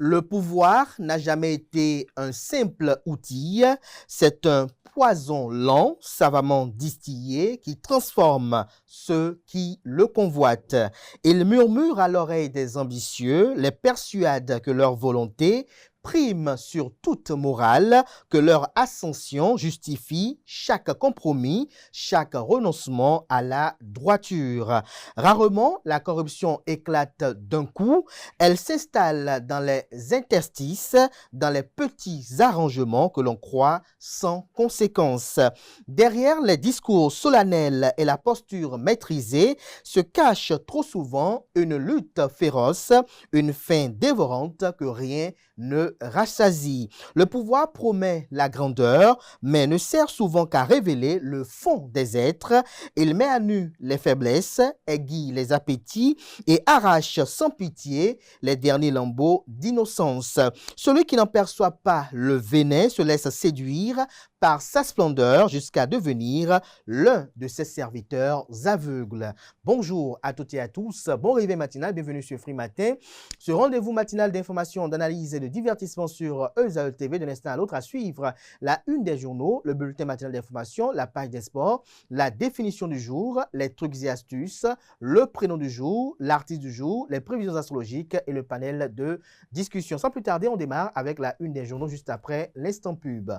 Le pouvoir n'a jamais été un simple outil, c'est un poison lent, savamment distillé, qui transforme ceux qui le convoitent. Il murmure à l'oreille des ambitieux, les persuade que leur volonté prime sur toute morale, que leur ascension justifie chaque compromis, chaque renoncement à la droiture. Rarement, la corruption éclate d'un coup, elle s'installe dans les interstices, dans les petits arrangements que l'on croit sans conséquence. Derrière les discours solennels et la posture maîtrisée se cache trop souvent une lutte féroce, une faim dévorante que rien ne rassasie. Le pouvoir promet la grandeur, mais ne sert souvent qu'à révéler le fond des êtres. Il met à nu les faiblesses, aiguille les appétits et arrache sans pitié les derniers lambeaux d'innocence. Celui qui n'en perçoit pas le venin se laisse séduire par sa splendeur jusqu'à devenir l'un de ses serviteurs aveugles. Bonjour à toutes et à tous, bon réveil matinal, bienvenue sur Free Matin. Ce rendez-vous matinal d'information, d'analyse et de divertissement sur ESAE TV de l'instant à l'autre à suivre la une des journaux, le bulletin matinal d'information, la page des sports, la définition du jour, les trucs et astuces, le prénom du jour, l'artiste du jour, les prévisions astrologiques et le panel de discussion. Sans plus tarder, on démarre avec la une des journaux juste après l'instant pub.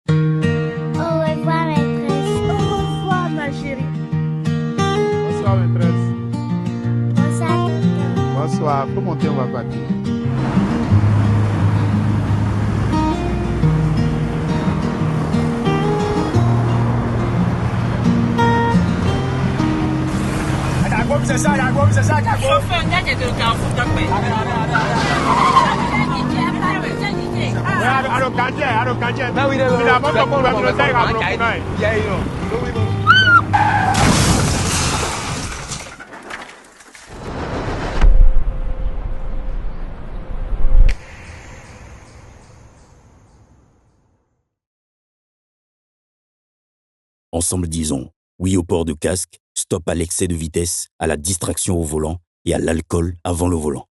Au revoir, maîtresse. Au revoir, ma chérie. Bonsoir, maîtresse. Bonsoir, tonton. Bonsoir. Faut monter, on va partir. C'est ça, Chauffeur, regarde le carrefour d'Akbé. Ensemble disons oui au port de casque, stop à l'excès de vitesse, à la distraction au volant et à l'alcool avant le volant.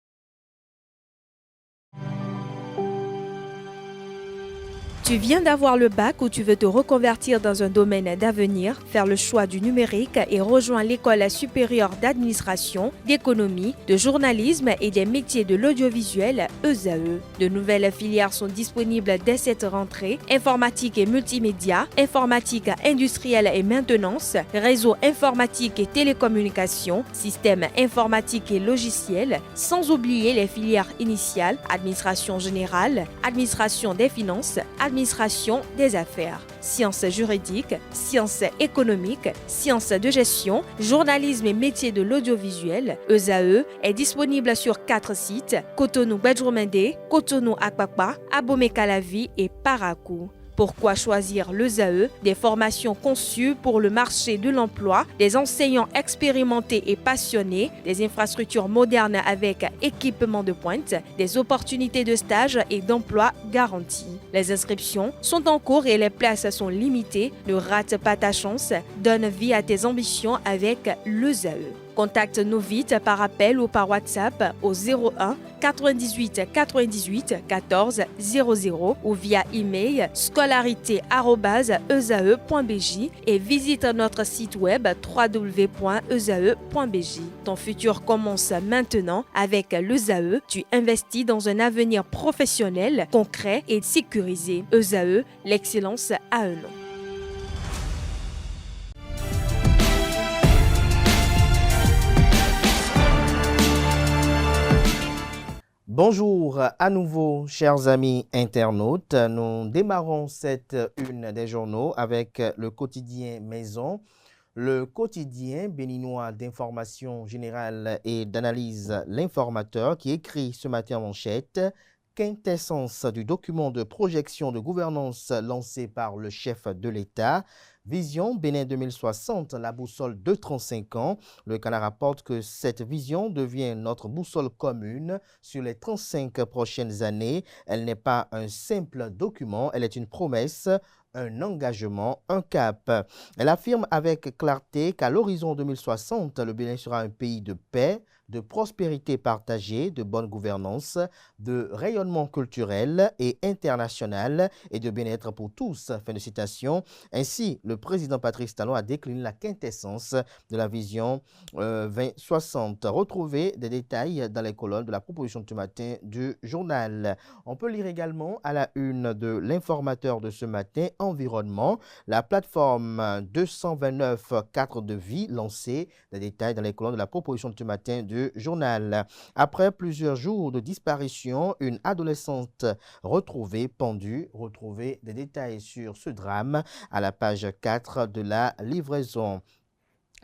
Tu viens d'avoir le bac ou tu veux te reconvertir dans un domaine d'avenir, faire le choix du numérique et rejoindre l'école supérieure d'administration, d'économie, de journalisme et des métiers de l'audiovisuel ESAE. De nouvelles filières sont disponibles dès cette rentrée: informatique et multimédia, informatique industrielle et maintenance, réseau informatique et télécommunications, système informatique et logiciel, sans oublier les filières initiales: administration générale, administration des finances, administration des affaires, sciences juridiques, sciences économiques, sciences de gestion, journalisme et métiers de l'audiovisuel. ESAE est disponible sur 4 sites: Cotonou-Badjourmendé, Cotonou-Akpakpa, Abomey-Calavi et Parakou. Pourquoi choisir l'ESAE? Des formations conçues pour le marché de l'emploi, des enseignants expérimentés et passionnés, des infrastructures modernes avec équipement de pointe, des opportunités de stage et d'emploi garanties. Les inscriptions sont en cours et les places sont limitées. Ne rate pas ta chance, donne vie à tes ambitions avec l'ESAE. Contacte-nous vite par appel ou par WhatsApp au 01 98 98 14 00 ou via email scolarité@esae.bj et visite notre site web www.esae.bj. Ton futur commence maintenant avec l'ESAE. Tu investis dans un avenir professionnel, concret et sécurisé. ESAE, l'excellence à un nom. Bonjour à nouveau, chers amis internautes. Nous démarrons cette une des journaux avec le quotidien Maison, le quotidien béninois d'information générale et d'analyse L'Informateur, qui écrit ce matin en manchette: quintessence du document de projection de gouvernance lancé par le chef de l'État. Vision Bénin 2060, la boussole de 35 ans. Le Canard rapporte que cette vision devient notre boussole commune sur les 35 prochaines années. Elle n'est pas un simple document, elle est une promesse, un engagement, un cap. Elle affirme avec clarté qu'à l'horizon 2060, le Bénin sera un pays de paix, de prospérité partagée, de bonne gouvernance, de rayonnement culturel et international et de bien-être pour tous. Fin de citation. Ainsi, le président Patrice Talon a décliné la quintessence de la vision 2060. Retrouvez des détails dans les colonnes de la proposition de ce matin du journal. On peut lire également à la une de l'informateur de ce matin, environnement, la plateforme 229 cadre de vie lancée. Des détails dans les colonnes de la proposition de ce matin du journal. Après plusieurs jours de disparition, une adolescente retrouvée pendue. Retrouvez des détails sur ce drame à la page 4 de la livraison.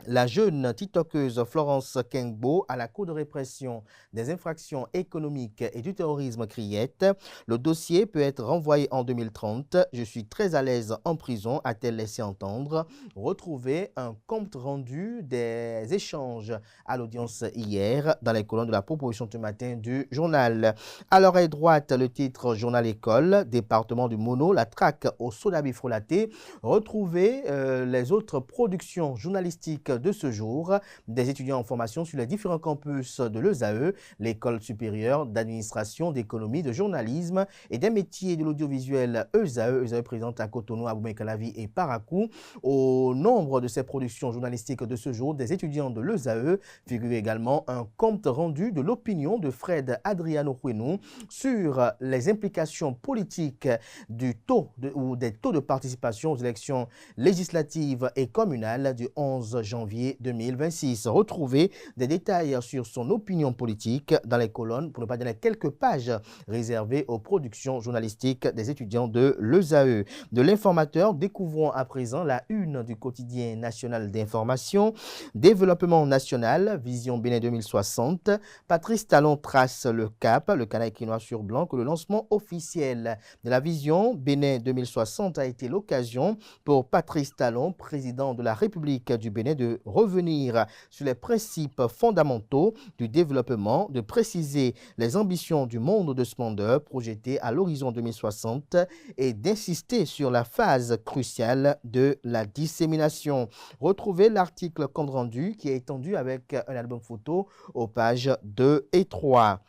La jeune tiktokeuse Florence Kengbo à la Cour de répression des infractions économiques et du terrorisme criette. Le dossier peut être renvoyé en 2030. Je suis très à l'aise en prison, a-t-elle laissé entendre. Retrouvez un compte rendu des échanges à l'audience hier dans les colonnes de la proposition de ce matin du journal. À l'oreille droite, le titre Journal École, département du Mono, la traque au soda bifrolaté. Retrouvez les autres productions journalistiques de ce jour, des étudiants en formation sur les différents campus de l'ESAE, l'école supérieure d'administration, d'économie, de journalisme et des métiers de l'audiovisuel ESAE présente à Cotonou, Aboumey-Calavi et Parakou. Au nombre de ces productions journalistiques de ce jour, des étudiants de l'ESAE figure également un compte rendu de l'opinion de Fred Adriano Huenou sur les implications politiques du taux ou des taux de participation aux élections législatives et communales du 11 janvier 2026. Retrouvez des détails sur son opinion politique dans les colonnes, pour ne pas dire quelques pages réservées aux productions journalistiques des étudiants de l'ESAE. De l'informateur, découvrons à présent la une du quotidien national d'information. Développement national, vision Bénin 2060. Patrice Talon trace le cap, le canal écrit noir sur blanc, que le lancement officiel de la vision Bénin 2060 a été l'occasion pour Patrice Talon, président de la République du Bénin, de revenir sur les principes fondamentaux du développement, de préciser les ambitions du monde de splendeur projeté à l'horizon 2060 et d'insister sur la phase cruciale de la dissémination. Retrouvez l'article compte rendu qui est étendu avec un album photo aux pages 2 et 3.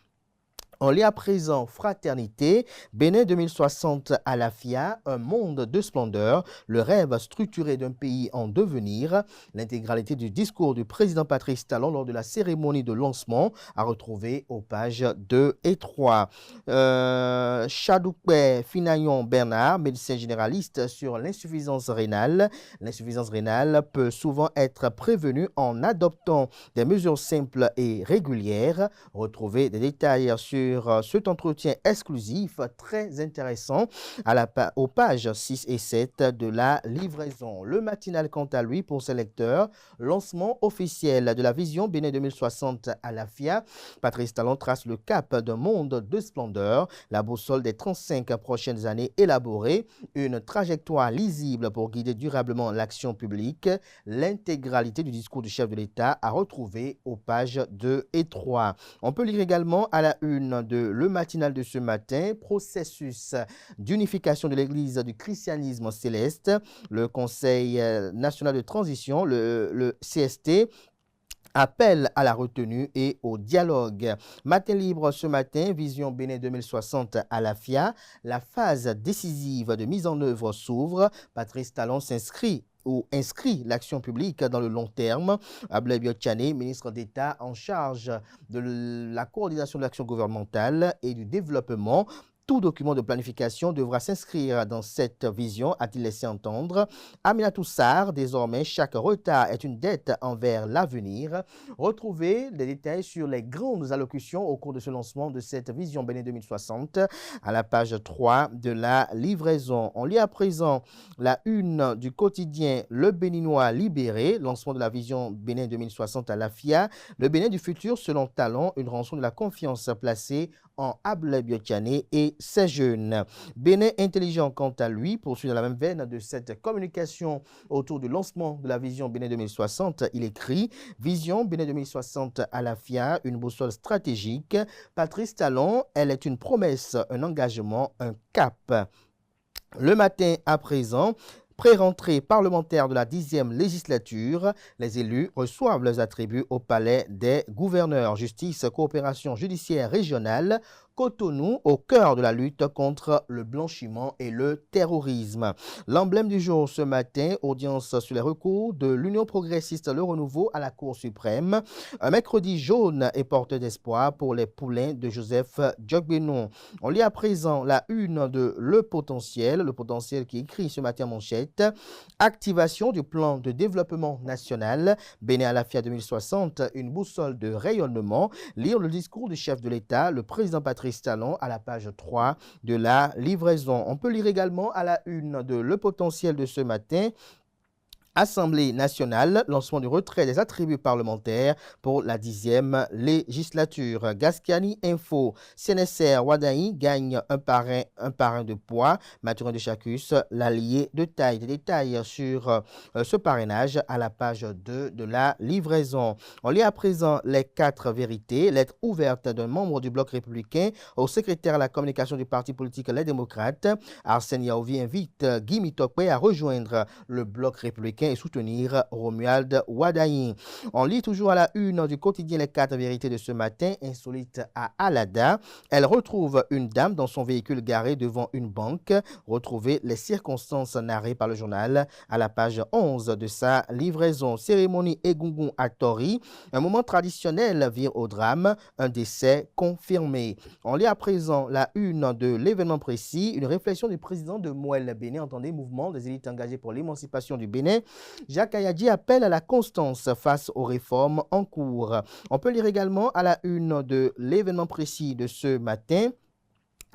On lit à présent Fraternité, Bénin 2060 à la FIA, un monde de splendeur, le rêve structuré d'un pays en devenir. L'intégralité du discours du président Patrice Talon lors de la cérémonie de lancement à retrouver aux pages 2 et 3. Chadoukwe Finayon Bernard, médecin généraliste, sur l'insuffisance rénale. L'insuffisance rénale peut souvent être prévenue en adoptant des mesures simples et régulières. Retrouvez des détails sur cet entretien exclusif très intéressant aux pages 6 et 7 de la livraison. Le matinal, quant à lui, pour ses lecteurs, lancement officiel de la vision Bénin 2060 à la FIA. Patrice Talon trace le cap d'un monde de splendeur, la boussole des 35 prochaines années élaborée, une trajectoire lisible pour guider durablement l'action publique. L'intégralité du discours du chef de l'État à retrouver aux pages 2 et 3. On peut lire également à la une de Le Matinal de ce matin, processus d'unification de l'Église du christianisme céleste, le Conseil national de transition, le CST, appel à la retenue et au dialogue. Matin libre ce matin, vision Bénin 2060 à la FIA, la phase décisive de mise en œuvre s'ouvre. Patrice Talon inscrit l'action publique dans le long terme. Ablaye Biotchane, ministre d'État en charge de la coordination de l'action gouvernementale et du développement. Tout document de planification devra s'inscrire dans cette vision, a-t-il laissé entendre. Aminatou Sarr, désormais, chaque retard est une dette envers l'avenir. Retrouvez les détails sur les grandes allocutions au cours de ce lancement de cette vision Bénin 2060 à la page 3 de la livraison. On lit à présent la une du quotidien Le Béninois libéré, lancement de la vision Bénin 2060 à la FIA. Le Bénin du futur selon Talon, une rançon de la confiance placée en Ablaye Biotchane et ses jeunes. Bénin intelligent, quant à lui, poursuit dans la même veine de cette communication autour du lancement de la vision Bénin 2060. Il écrit « Vision Bénin 2060 à la FIA, une boussole stratégique. Patrice Talon, elle est une promesse, un engagement, un cap. » Le matin à présent, pré-rentrée parlementaire de la 10e législature. Les élus reçoivent leurs attributs au palais des gouverneurs. Justice, coopération judiciaire régionale, Cotonou au cœur de la lutte contre le blanchiment et le terrorisme. L'emblème du jour ce matin, audience sur les recours de l'Union progressiste Le Renouveau à la Cour suprême. Un mercredi jaune et porteur d'espoir pour les poulains de Joseph Djokbenon. On lit à présent la une de Le Potentiel qui écrit ce matin en manchette. Activation du plan de développement national, Bénin à la FIA 2060, une boussole de rayonnement. Lire le discours du chef de l'État, le président Patrice Talon, à la page 3 de la livraison. On peut lire également à la une de Le Potentiel de ce matin. Assemblée nationale, lancement du retrait des attributs parlementaires pour la 10e législature. Gascani Info, CNSR Wadaï gagne un parrain de poids. Mathurin de Chacus, l'allié de taille. Des détails sur ce parrainage à la page 2 de la livraison. On lit à présent les 4 vérités. Lettre ouverte d'un membre du bloc républicain au secrétaire à la communication du parti politique Les Démocrates. Arsène Yaovi invite Guy Mitokpe à rejoindre le bloc républicain et soutenir Romuald Wadaï. On lit toujours à la une du quotidien Les 4 vérités de ce matin, insolite à Alada. Elle retrouve une dame dans son véhicule garé devant une banque. Retrouvez les circonstances narrées par le journal à la page 11 de sa livraison. Cérémonie Egungun à Tori. Un moment traditionnel vire au drame. Un décès confirmé. On lit à présent la une de l'événement précis. Une réflexion du président de Moël Bénin, entendez, mouvement des élites engagées pour l'émancipation du Bénin. Jacques Ayadji appelle à la constance face aux réformes en cours. On peut lire également à la une de l'événement précis de ce matin.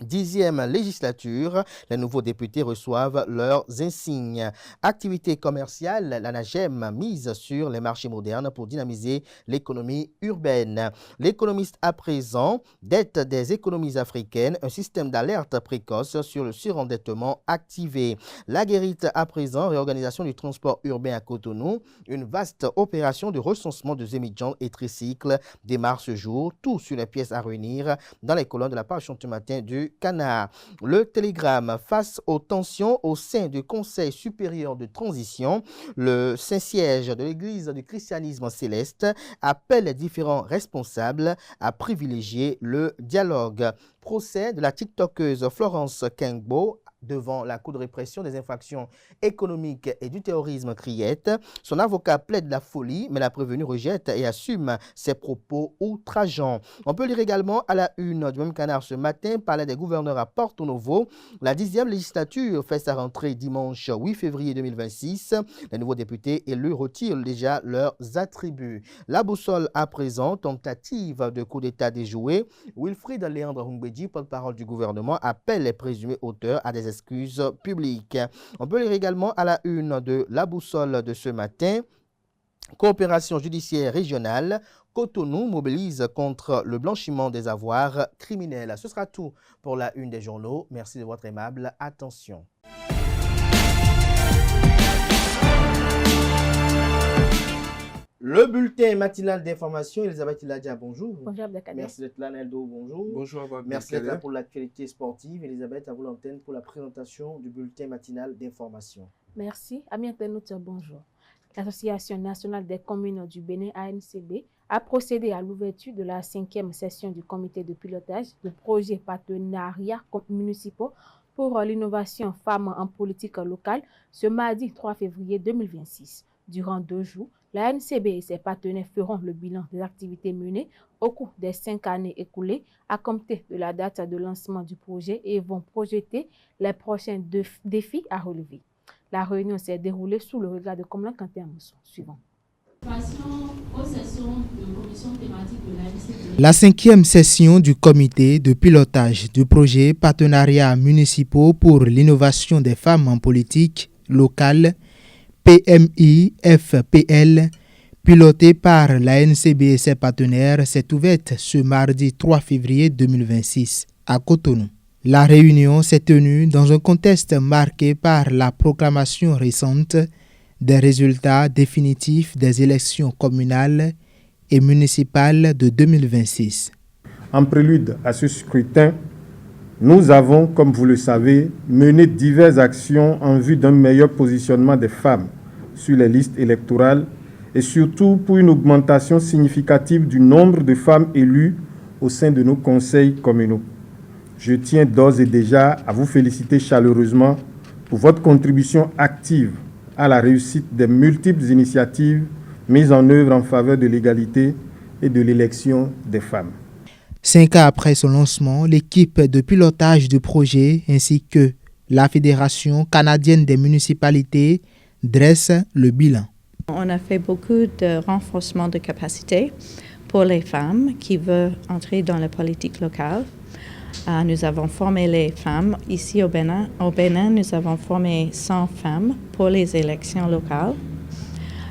10e législature, les nouveaux députés reçoivent leurs insignes. Activité commerciale, la NAGEM mise sur les marchés modernes pour dynamiser l'économie urbaine. L'économiste à présent, dette des économies africaines, un système d'alerte précoce sur le surendettement activé. La guérite à présent, réorganisation du transport urbain à Cotonou, une vaste opération de recensement de émigrants et tricycles démarre ce jour, tout sur les pièces à réunir dans les colonnes de la page ce matin du Canard. Le Télégramme, face aux tensions au sein du Conseil supérieur de transition, le Saint-Siège de l'Église du christianisme céleste appelle les différents responsables à privilégier le dialogue. Procès de la TikTokeuse Florence Kengbo devant la Cour de répression des infractions économiques et du terrorisme Criette. Son avocat plaide la folie, mais la prévenue rejette et assume ses propos outrageants. On peut lire également à la une du même Canard ce matin, palais des gouverneurs à Porto Novo. La 10e législature fait sa rentrée dimanche 8 février 2026. Les nouveaux députés élus retirent déjà leurs attributs. La boussole à présent, tentative de coup d'État déjouée. Wilfried Léandre Humbedji, porte-parole du gouvernement, appelle les présumés auteurs à des excuses publiques. On peut lire également à la une de la boussole de ce matin. Coopération judiciaire régionale, Cotonou mobilise contre le blanchiment des avoirs criminels. Ce sera tout pour la une des journaux. Merci de votre aimable attention. Le bulletin matinal d'information, Elisabeth Iladja, bonjour. Bonjour Abdelkader. Merci d'être là, Neldo, bonjour. Bonjour Abdelkader. Merci d'être là pour l'actualité sportive. Elisabeth, à vous l'antenne pour la présentation du bulletin matinal d'information. Merci. Amis internautes, bonjour. L'Association nationale des communes du Bénin, ANCB, a procédé à l'ouverture de la 5e session du comité de pilotage de projets partenariats municipaux pour l'innovation femmes en politique locale ce mardi 3 février 2026. Durant 2 jours, la ANCB et ses partenaires feront le bilan des activités menées au cours des 5 années écoulées à compter de la date de lancement du projet et vont projeter les prochains défis à relever. La réunion s'est déroulée sous le regard de Komlan Kanté Amousson. Suivant. La 5e session du comité de pilotage du projet Partenariats municipaux pour l'innovation des femmes en politique locale, PMI-FPL, pilotée par la NCB et ses partenaires, s'est ouverte ce mardi 3 février 2026 à Cotonou. La réunion s'est tenue dans un contexte marqué par la proclamation récente des résultats définitifs des élections communales et municipales de 2026. En prélude à ce scrutin, Nous avons, comme vous le savez, mené diverses actions en vue d'un meilleur positionnement des femmes sur les listes électorales et surtout pour une augmentation significative du nombre de femmes élues au sein de nos conseils communaux. Je tiens d'ores et déjà à vous féliciter chaleureusement pour votre contribution active à la réussite des multiples initiatives mises en œuvre en faveur de l'égalité et de l'élection des femmes. 5 ans après son lancement, l'équipe de pilotage du projet ainsi que la Fédération canadienne des municipalités dresse le bilan. On a fait beaucoup de renforcement de capacité pour les femmes qui veulent entrer dans la politique locale. Nous avons formé les femmes ici au Bénin. Au Bénin, nous avons formé 100 femmes pour les élections locales.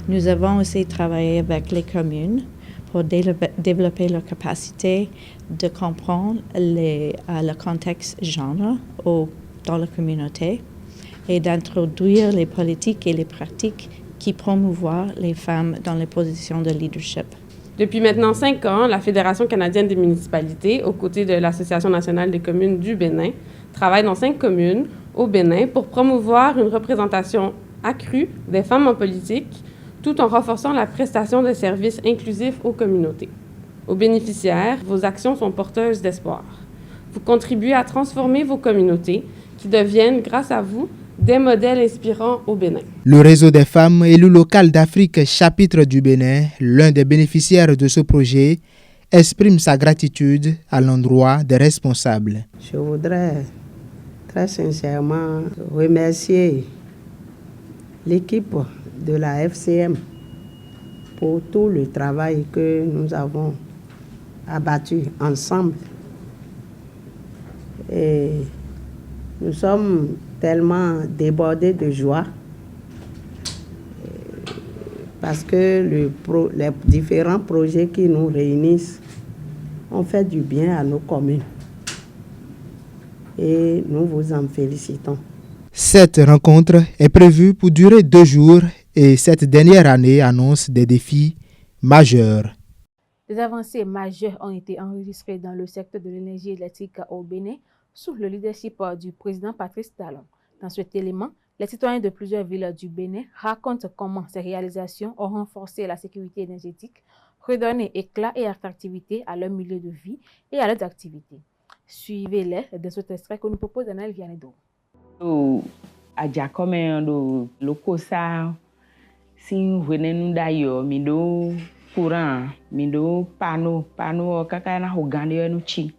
Nous avons aussi travaillé avec les communes pour développer leur capacité de comprendre le contexte genre dans la communauté et d'introduire les politiques et les pratiques qui promouvoient les femmes dans les positions de leadership. Depuis maintenant 5 ans, la Fédération canadienne des municipalités, aux côtés de l'Association nationale des communes du Bénin, travaille dans 5 communes au Bénin pour promouvoir une représentation accrue des femmes en politique, tout en renforçant la prestation de services inclusifs aux communautés. Aux bénéficiaires, vos actions sont porteuses d'espoir. Vous contribuez à transformer vos communautés qui deviennent, grâce à vous, des modèles inspirants au Bénin. Le réseau des femmes élues locales d'Afrique, chapitre du Bénin, l'un des bénéficiaires de ce projet, exprime sa gratitude à l'endroit des responsables. Je voudrais très sincèrement remercier l'équipe de la FCM pour tout le travail que nous avons abattu ensemble. Et nous sommes tellement débordés de joie parce que les différents projets qui nous réunissent ont fait du bien à nos communes. Et nous vous en félicitons. Cette rencontre est prévue pour durer 2 jours et cette dernière année annonce des défis majeurs. Des avancées majeures ont été enregistrées dans le secteur de l'énergie électrique au Bénin sous le leadership du président Patrice Talon. Dans cet élément, les citoyens de plusieurs villes du Bénin racontent comment ces réalisations ont renforcé la sécurité énergétique, redonné éclat et attractivité à leur milieu de vie et à leurs activités. Suivez-les dans cet extrait que nous propose Daniel Vianedo. Aja comme do lokosa si venez nous d'ailleurs mi do courant mi do panneau kaka na hogande no chi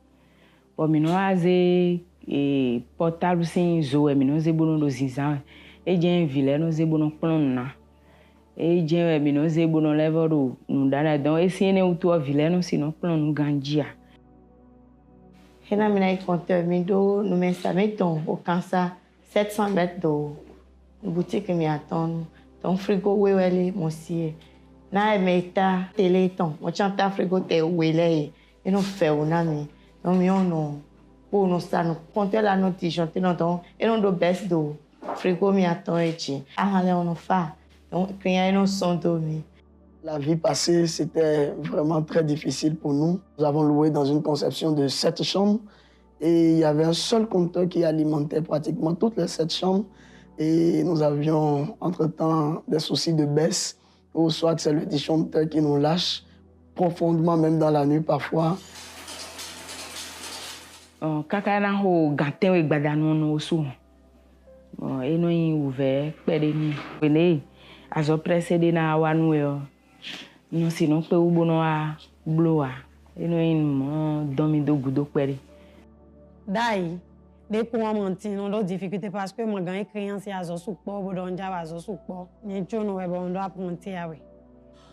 o mi no aze e portable sin zo e mi no ze bono do zinzan e jen vile no ze bono plon na e jen mi no ze bono level do no dana don e sin ne uto vile no si no plon no gandia hena mi na compteur mi do no mensamento au cancer 700 mètres de boutique mi attend ton frigo wele monsieur na meta téléton mo chanta frigo te wele e no fe una mi no mi ono pour no sa no compter la notice te no ton e no do best do frigo mi attend echi ahale ono fa donc quand no son do mi. La vie passée, c'était vraiment très difficile pour nous. Nous avons loué dans une conception de 7 chambres et il y avait un seul compteur qui alimentait pratiquement toutes les 7 chambres. Et nous avions entre-temps des soucis de baisse, ou soit c'est le disjoncteur qui nous lâche profondément, même dans la nuit parfois. Kakana ho gatin we gbadanu no so. Eno yin ouvert pede ni. Wene azo précédé na wanu yo. Non sinon pe ubono a bloa. Eno yin mo domi do gudo pede. Dai des points non d'autres difficultés parce que moi gagne créance à zo support bodon ja wa zo support ni chono we bon do apprendre awe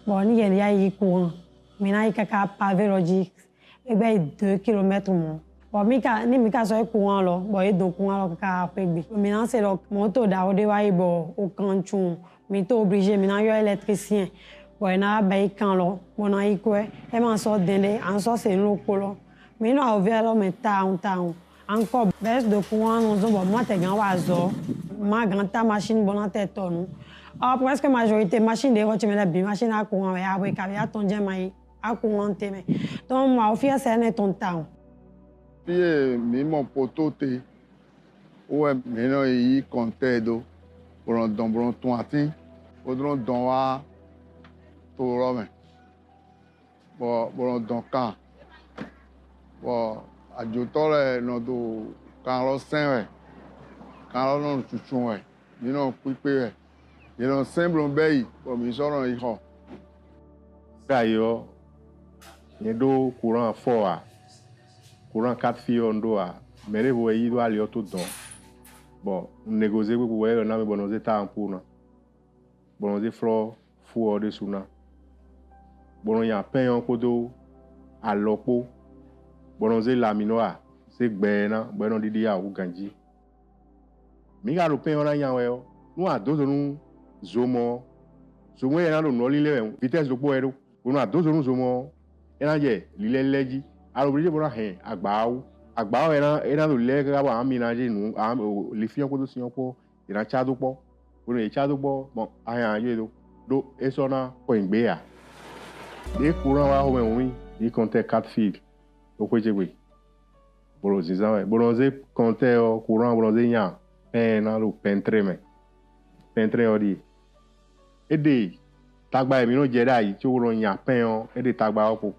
bon ni yen ya yi courant mina yi kaka pavé logique e be 2 km mo bon mi ka so courant lo bon e do courant lo kaka pegbe mina c'est lo moto da o de wa yi bo o kanchun mi to obligé mina yo électricien bon na ba yi kan lo bon na yi ko e man so dende en so c'est lo kolo mi no a ouvert lo me town encore baisse de courant nous avons moi t'es grand oiseau ma grande ta machine bon en tête nous presque majorité machine de roche mais la machine à courant et après qu'il y a ton diamant à courant mais donc moi au final c'est un ton temps Puis mi mon poto te ouais maintenant il comptait do pour un don bon ton atin pour don wa to romain bon don kan bon ajotore no do kan lo sen kan lo no tuntun mi no pipe mi no semble be pour mi soro i ho D'ailleurs, il y a deux courants forts. Courant 4 filles en dos. Mais les voyez, il doit aller tout dedans. Bon, on négocie pour voir, on a mis bon état en pour. Bon, on a fleurs fou de sous. Bon, il y a pain en codo à l'opo. Bon, on a laminoa. C'est ben, bon, on dit à Ouganji. Mais il y a le pain en a nous a deux de nous, zomo. Zomo, il y a le nolile, vitesse de poids. On a deux de nous, zomo. Il y a l'île legi. Alors, vous voyez, agbao era do lega ba aminaje nu le fion ko do sion ko ira chadu po o le chadu po bon aya ye do esona ko ngbe ya de courant wa ho menwi il comptait 4 filles o ko jegbe bolo ziza boloze comptait courant boloze nya na lo pentre odi ede tagba mi no jeda yi ti o ro nya pen o ede tagba opo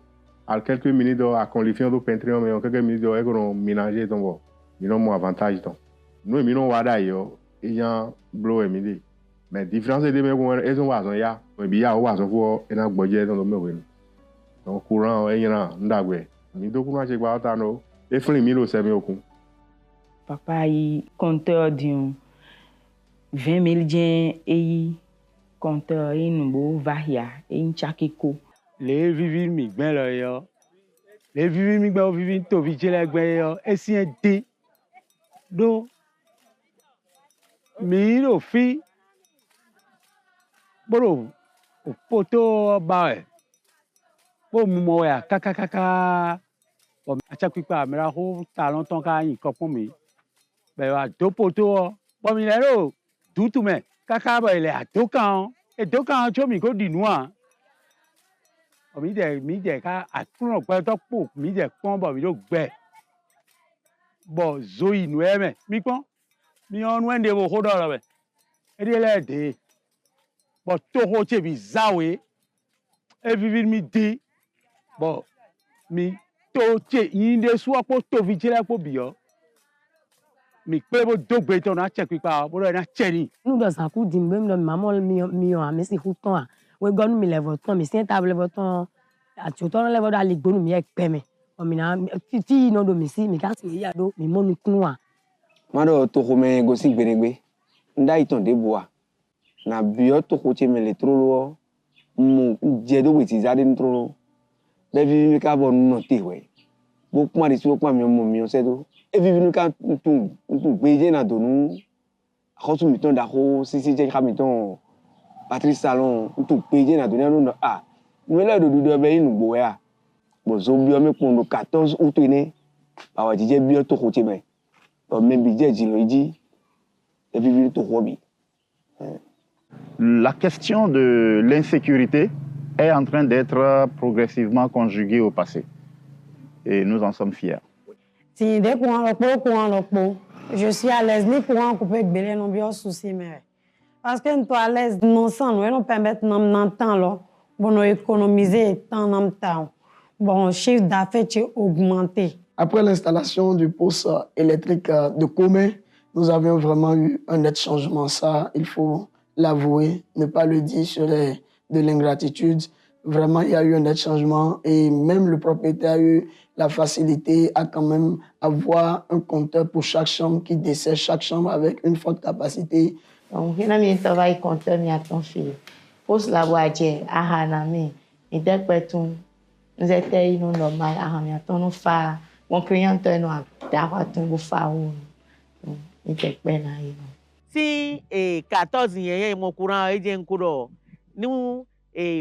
à quelques minutes à condition de peinture mais en quelques minutes est qu'on ménager donc ils ont mon avantage donc nous ils ont wada yo ils ont blow emidi mais différence de mais qu'on ils ont wazon ya mais bien wazon pour et na gboje donc me we donc courant et yana ndagwe mi do kuna che gba ta no e fun mi lo se mi okun papa yi compteur d'un 20 000 dien et compteur inbo vahia et nchakiko les vivir mi gben lo yo les vivir mi gben o vivir to vi jele gben yo esien de do mi lo fi boro o poto ba e bo mu mo ya kaka o acha pipa mi ra ho ta lon ton ka yin ko pon mi be wa do poto bo mi le ro dutu me kaka ba ile adokan e dokan cho mi ko dinua mi dẹ̀ ká àtúnràn pẹ́ tó pò mi dẹ̀ pọ́n bọ̀ mi ló gbẹ bọ̀ zoyi nù ẹ́ mẹ́ mi pọ́n mi ọ̀nù ẹ̀ ń de wo kó dọ̀rọ̀ mẹ́ ẹ̀ dí ẹlẹ́dẹ̀ bọ̀ tó kó tẹ̀ mi záwé ẹ̀ vivi mi dé bọ̀ mi tó tẹ̀ yín dé sùwọ́pọ̀ tó fi jẹ́lẹ̀ pọ̀ bìọ́ mi pé bó dógbe tó náà tẹ̀ pípa bó lọ́ọ́ náà tẹ̀ ní. Nous dans un coup d'imbe mi maman mi on amesi hutan we gonu mi level ton mi sin table level ton ati oton level da le gbonu mi ekpe me o mi na ti no do mi si mi ka ti ya do mi mo mi kunwa ma do to ko me go si gberegbe nda iton de boa na bio to ko che me le trolo mu je do we ti zade ntrolo be vi mi ka bo no te we bo kuma ri si bo kuma mi mo mi o se do e vi mi ka tun gbe je na do nu akosu mi ton da ko si je ka mi ton Patrice Salon tout payer na donner nous ah nous là de be inu gbo ya bo zo bi o me pon do 14 août ni ba wa jije bi o to ko ti me o me bi je ji lo ji e bi to ko bi. La question de l'insécurité est en train d'être progressivement conjuguée au passé et nous en sommes fiers. Si dès qu'on le je suis à l'aise ni pour en couper belé non bien souci mais parce que nous à l'aise non sans nous permettre non temps là bon nous économiser temps en temps bon chiffre d'affaires augmenté. Après l'installation du poste électrique de Comé, nous avions vraiment eu un net changement. Ça, il faut l'avouer, ne pas le dire sur de l'ingratitude. Vraiment, il y a eu un net changement et même le propriétaire a eu la facilité à quand même avoir un compteur pour chaque chambre qui dessert chaque chambre avec une forte capacité. Donc, il y a un travail compteur, il y a ton fil. Pour la boîtier, à Hanami, et dès que nous étions normal, à Hanami, nous fa, mon client nous a d'avoir ton fa ou, il était bien là. Si 14 yeye mon courant et bien courant, nous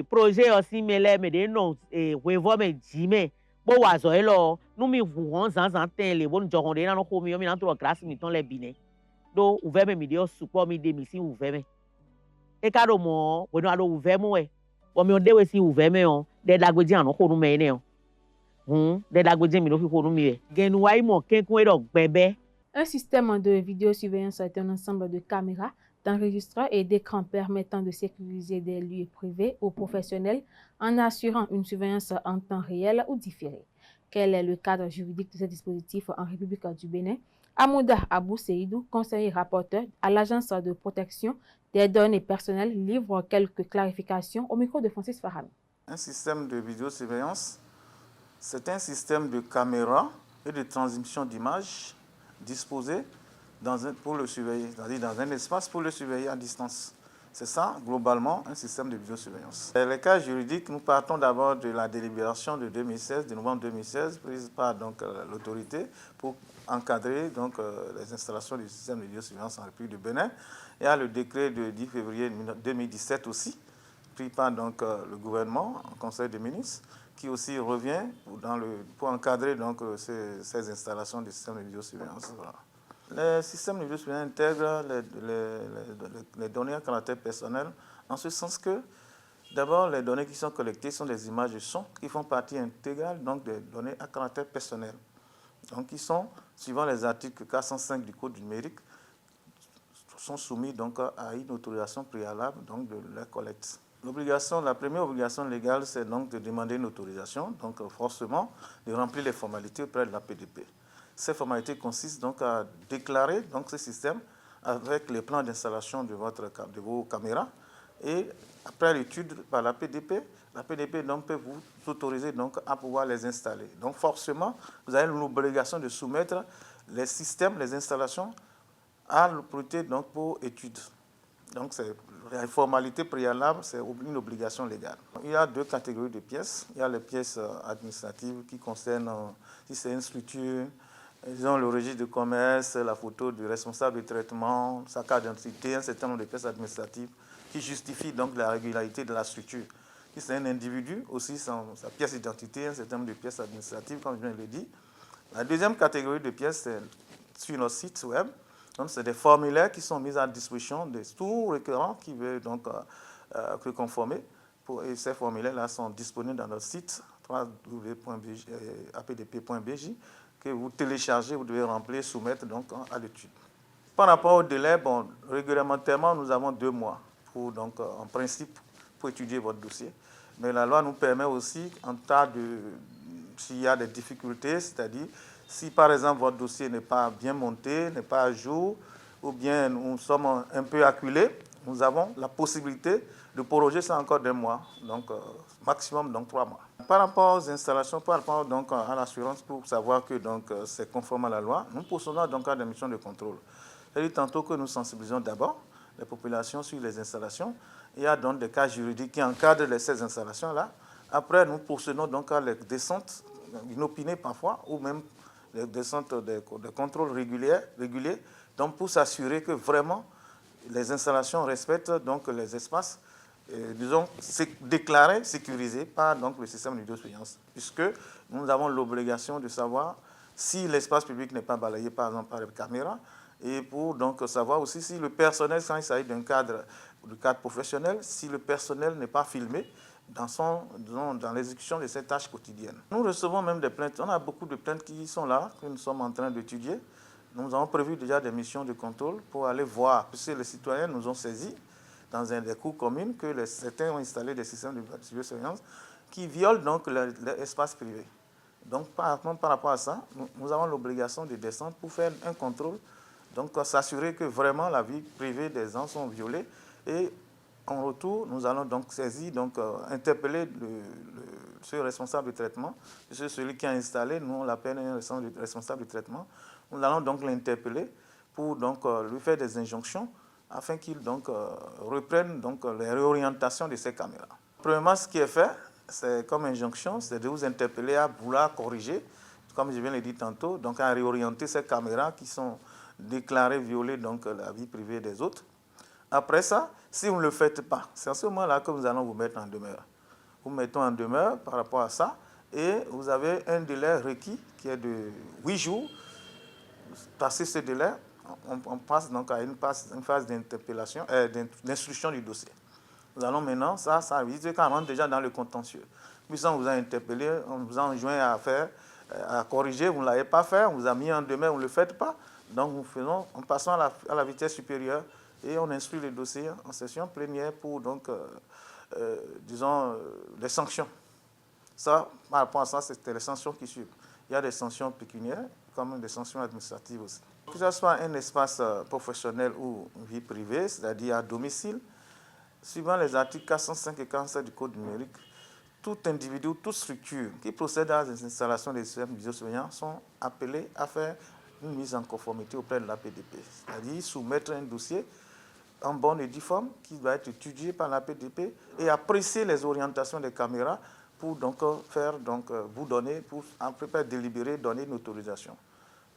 projet aussi mais des non we voir mais jime bo wa zo elo nous mi vuon zan ten le bon jogon de na no ko mi na to grâce mi ton le bine do ouvert me mi de support mi de mi si ouvert me e ka do mo bo no alo ouvert mo we bo mi on de we si ouvert me on de dagbeji an ko nu me ne on Un système de vidéosurveillance est un ensemble de caméras, d'enregistreurs et d'écrans permettant de sécuriser des lieux privés ou professionnels en assurant une surveillance en temps réel ou différé. Quel est le cadre juridique de ce dispositif en République du Bénin? Amouda Abou Seydou, conseiller rapporteur à l'Agence de protection des données personnelles, livre quelques clarifications au micro de Francis Fahami. Un système de vidéosurveillance, c'est un système de caméras et de transmission d'images disposé pour le surveiller, c'est-à-dire dans un espace pour le surveiller à distance. C'est ça, globalement, un système de vidéosurveillance. Les cas juridiques, nous partons d'abord de la délibération de 2016, de novembre 2016, prise par l'autorité pour encadrer les installations du système de vidéosurveillance en République du Bénin. Il y a le décret de 10 février 2017 aussi, pris par le gouvernement en Conseil des ministres, qui aussi revient pour encadrer ces installations du système de vidéosurveillance. Voilà. Le système de vidéosurveillance intègre les données à caractère personnel, en ce sens que, d'abord, les données qui sont collectées sont des images de son qui font partie intégrale des données à caractère personnel. Donc, qui sont, suivant les articles 405 du Code numérique, sont soumis à une autorisation préalable de la collecte. La première obligation légale, c'est de demander une autorisation, forcément de remplir les formalités auprès de la PDP. Ces formalités consistent à déclarer ce système avec les plans d'installation de vos caméras et après l'étude par la PDP peut vous autoriser à pouvoir les installer. Donc forcément, vous avez l'obligation de soumettre les systèmes, les installations à l'autorité pour étude. Donc la formalité préalable, c'est une obligation légale. Il y a deux catégories de pièces. Il y a les pièces administratives qui concernent, si c'est une structure, ils ont le registre de commerce, la photo du responsable de traitement, sa carte d'identité, un certain nombre de pièces administratives qui justifient la régularité de la structure. Si c'est un individu, aussi sa pièce d'identité, un certain nombre de pièces administratives, comme je viens de le dire. La deuxième catégorie de pièces, c'est sur nos sites web. Donc, c'est des formulaires qui sont mis à disposition de tout requérant qui veut se conformer. Et ces formulaires-là sont disponibles dans notre site www.apdp.bj que vous téléchargez, vous devez remplir, soumettre à l'étude. Par rapport au délai, réglementairement, nous avons 2 mois en principe pour étudier votre dossier. Mais la loi nous permet aussi, en cas s'il y a des difficultés, c'est-à-dire si par exemple votre dossier n'est pas bien monté, n'est pas à jour, ou bien nous sommes un peu acculés, nous avons la possibilité de proroger ça encore d'1 mois, maximum 3 mois. Par rapport aux installations, par rapport à l'assurance, pour savoir que c'est conforme à la loi, nous procédons à des missions de contrôle. C'est-à-dire tantôt que nous sensibilisons d'abord les populations sur les installations. Il y a des cas juridiques qui encadrent ces installations-là. Après, nous procédons à les descentes inopinées parfois, ou même les descentes de contrôle réguliers, pour s'assurer que vraiment les installations respectent les espaces, déclarés, sécurisés par le système de vidéosurveillance, puisque nous avons l'obligation de savoir si l'espace public n'est pas balayé par exemple par les caméras, et pour savoir aussi si le personnel, quand il s'agit d'un cadre professionnel, si le personnel n'est pas filmé dans l'exécution de ces tâches quotidiennes. Nous recevons même des plaintes. On a beaucoup de plaintes qui sont là, que nous sommes en train d'étudier. Nous avons prévu déjà des missions de contrôle pour aller voir, puisque les citoyens nous ont saisis dans des cours communes que certains ont installé des systèmes de vidéosurveillance qui violent l'espace privé. Donc par rapport à ça, nous avons l'obligation de descendre pour faire un contrôle, s'assurer que vraiment la vie privée des gens sont violées. Et en retour, nous allons saisir, interpeller ce responsable de traitement, celui qui a installé, nous on l'appelle un responsable de traitement. Nous allons l'interpeller pour lui faire des injonctions afin qu'il reprenne les réorientations de ces caméras. Premièrement, ce qui est fait, c'est comme injonction, c'est de vous interpeller à vouloir corriger, comme je viens de le dire tantôt, à réorienter ces caméras qui sont déclarées violer la vie privée des autres. Après ça, si vous ne le faites pas, c'est à ce moment-là que nous allons vous mettre en demeure. Vous mettons en demeure par rapport à ça et vous avez un délai requis qui est de 8 jours. Passé ce délai, on passe à une phase d'interpellation, d'instruction du dossier. Nous allons maintenant, ça veut dire qu'on rentre déjà dans le contentieux. Puisqu'on vous a interpellé, on vous a enjoint à faire, à corriger, vous ne l'avez pas fait, on vous a mis en demeure, vous ne le faites pas. Donc nous passons à la vitesse supérieure et on instruit le dossier en session plénière pour donc, disons, les sanctions. Ça, par rapport à ça, c'était les sanctions qui suivent. Il y a des sanctions pécuniaires comme des sanctions administratives aussi. Que ce soit un espace professionnel ou vie privée, c'est-à-dire à domicile, suivant les articles 405 et 407 du Code numérique, tout individu, toute structure qui procède à des installations des systèmes de vidéosurveillance sont appelés à faire une mise en conformité auprès de l'APDP, c'est-à-dire soumettre un dossier en bonne et due forme qui va être étudié par l'APDP et apprécier les orientations des caméras pour donc faire vous donner, pour après délibérer, donner une autorisation.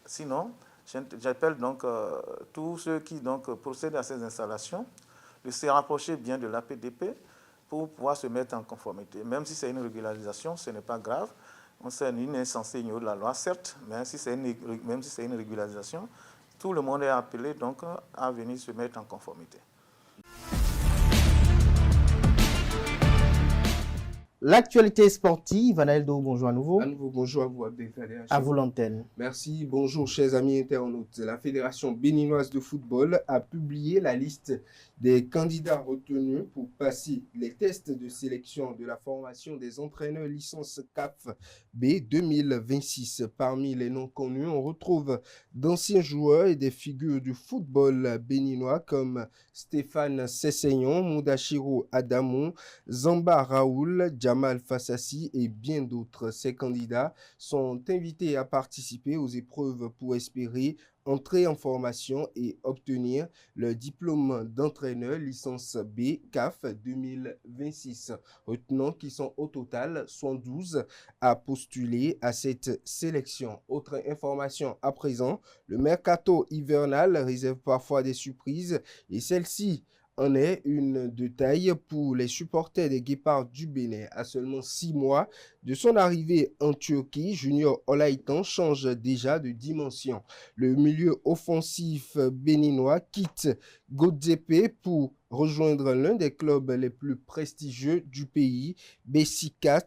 Sinon, j'appelle donc tous ceux qui donc procèdent à ces installations de se rapprocher bien de l'APDP pour pouvoir se mettre en conformité. Même si c'est une régularisation, ce n'est pas grave. On est insensé ignorer la loi, certes, mais même si c'est une régularisation, tout le monde est appelé donc à venir se mettre en conformité. L'actualité sportive, Anaël Do, bonjour à nouveau. À nouveau, bonjour à vous, Abdelkader. À vous l'antenne. Merci, bonjour chers amis internautes. La Fédération béninoise de football a publié la liste des candidats retenus pour passer les tests de sélection de la formation des entraîneurs licence CAF B 2026. Parmi les noms connus, on retrouve d'anciens joueurs et des figures du football béninois comme Stéphane Sesseyon, Moudachiro Adamou, Zamba Raoul, Jamal Fassassi et bien d'autres. Ces candidats sont invités à participer aux épreuves pour espérer entrer en formation et obtenir le diplôme d'entraîneur licence B CAF 2026. Retenons qu'ils sont au total 112 à postuler à cette sélection. Autre information à présent, le mercato hivernal réserve parfois des surprises et celle-ci en est une de taille pour les supporters des Guépards du Bénin. À seulement 6 mois de son arrivée en Turquie, Junior Olaïtan change déjà de dimension. Le milieu offensif béninois quitte Godzepe pour rejoindre l'un des clubs les plus prestigieux du pays, Beşiktaş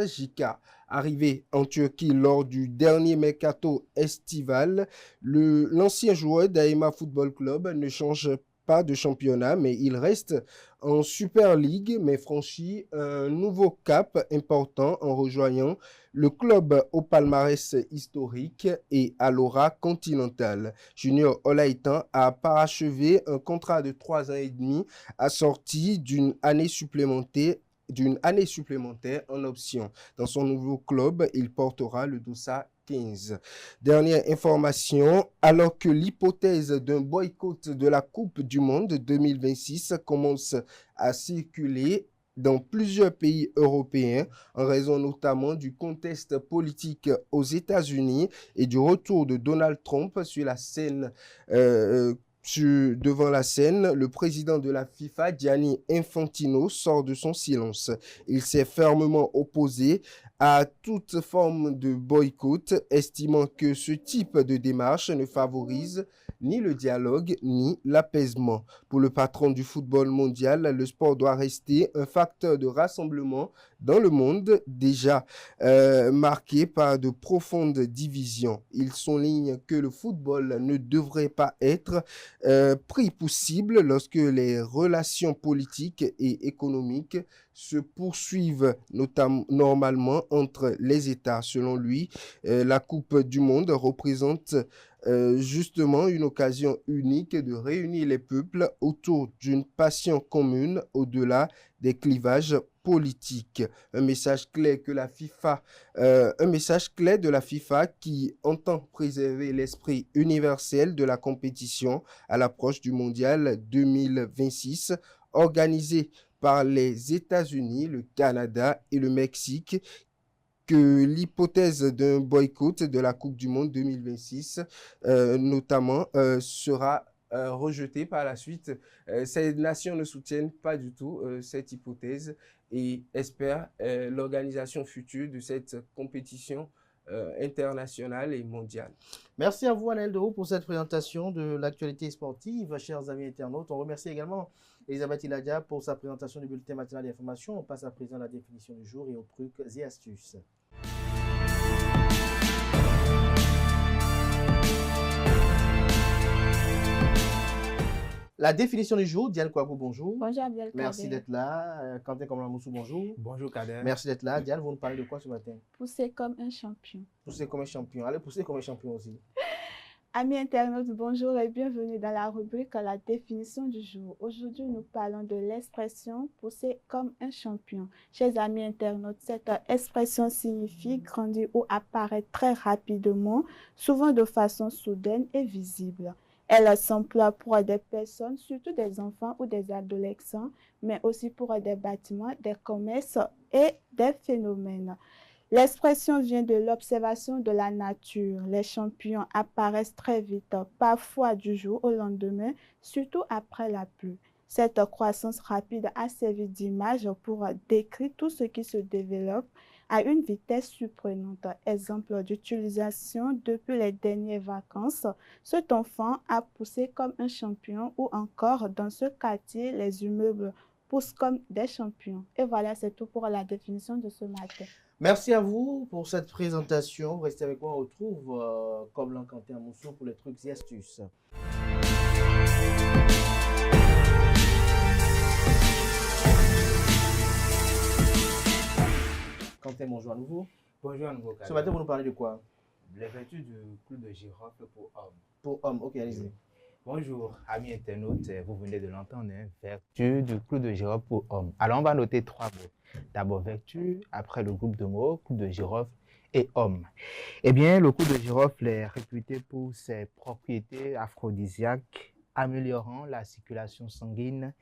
JK. Arrivé en Turquie lors du dernier mercato estival, l'ancien joueur d'Aema Football Club ne change pas de championnat, mais il reste en Super League, mais franchit un nouveau cap important en rejoignant le club au palmarès historique et à l'aura continentale. Junior Olaïtan a parachevé un contrat de 3 ans et demi assorti d'une année supplémentaire en option. Dans son nouveau club, il portera le dossard 15. Dernière information, alors que l'hypothèse d'un boycott de la Coupe du Monde 2026 commence à circuler dans plusieurs pays européens en raison notamment du contexte politique aux États-Unis et du retour de Donald Trump sur la scène devant la scène, le président de la FIFA, Gianni Infantino, sort de son silence. Il s'est fermement opposé à toute forme de boycott, estimant que ce type de démarche ne favorise ni le dialogue ni l'apaisement. Pour le patron du football mondial, le sport doit rester un facteur de rassemblement dans le monde déjà marqué par de profondes divisions. Il souligne que le football ne devrait pas être pris pour cible lorsque les relations politiques et économiques se poursuivent normalement entre les États. Selon lui, la Coupe du Monde représente justement une occasion unique de réunir les peuples autour d'une passion commune au-delà des clivages politiques. Un message clé de la FIFA qui entend préserver l'esprit universel de la compétition à l'approche du Mondial 2026 organisé par les États-Unis, le Canada et le Mexique, que l'hypothèse d'un boycott de la Coupe du Monde 2026 notamment sera rejetée par la suite. Ces nations ne soutiennent pas du tout cette hypothèse et espèrent l'organisation future de cette compétition internationale et mondiale. Merci à vous, Anaël Do, pour cette présentation de l'actualité sportive. Chers amis internautes, on remercie également Elisabeth Iladia pour sa présentation du bulletin matinal d'information. On passe à présent à la définition du jour et aux trucs et astuces. La définition du jour, Diane Kouagou, bonjour. Bonjour Abdel Kader. Merci d'être là. Quentin Komlamoussou, bonjour. Bonjour Kader. Merci d'être là. Diane, vous nous parlez de quoi ce matin? Pousser comme un champion. Pousser comme un champion. Allez, pousser comme un champion aussi. Amis internautes, bonjour et bienvenue dans la rubrique La définition du jour. Aujourd'hui, nous parlons de l'expression « pousser comme un champion ». Chers amis internautes, cette expression signifie grandir ou apparaître très rapidement, souvent de façon soudaine et visible. Elle s'emploie pour des personnes, surtout des enfants ou des adolescents, mais aussi pour des bâtiments, des commerces et des phénomènes. L'expression vient de l'observation de la nature. Les champions apparaissent très vite, parfois du jour au lendemain, surtout après la pluie. Cette croissance rapide a servi d'image pour décrire tout ce qui se développe à une vitesse surprenante. Exemple d'utilisation depuis les dernières vacances. Cet enfant a poussé comme un champion ou encore dans ce quartier, les immeubles poussent comme des champions. Et voilà, c'est tout pour la définition de ce matin. Merci à vous pour cette présentation. Restez avec moi, on retrouve comme Quentin Moussou pour les trucs et astuces. Quentin, bonjour à nouveau. Bonjour à nouveau. Ce matin, vous nous parlez de quoi? Les vertus du clou de girofle pour hommes. Pour hommes, ok, allez-y. Bonjour, amis internautes, vous venez de l'entendre, hein, vertu du clou de girofle pour hommes. Alors, on va noter 3 mots. D'abord, vertu, après le groupe de mots, clou de girofle et homme. Eh bien, le clou de girofle est réputé pour ses propriétés aphrodisiaques, améliorant la circulation sanguine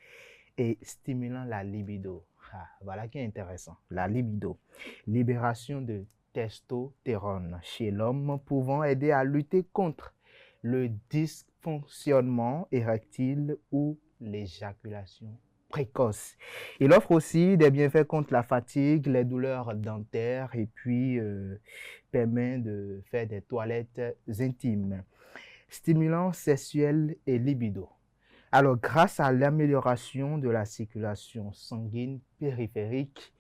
et stimulant la libido. Ah, voilà qui est intéressant, la libido. Libération de testostérone chez l'homme pouvant aider à lutter contre le dysfonctionnement érectile ou l'éjaculation précoce. Il offre aussi des bienfaits contre la fatigue, les douleurs dentaires et puis permet de faire des toilettes intimes. Stimulant sexuel et libido. Alors, grâce à l'amélioration de la circulation sanguine périphérique,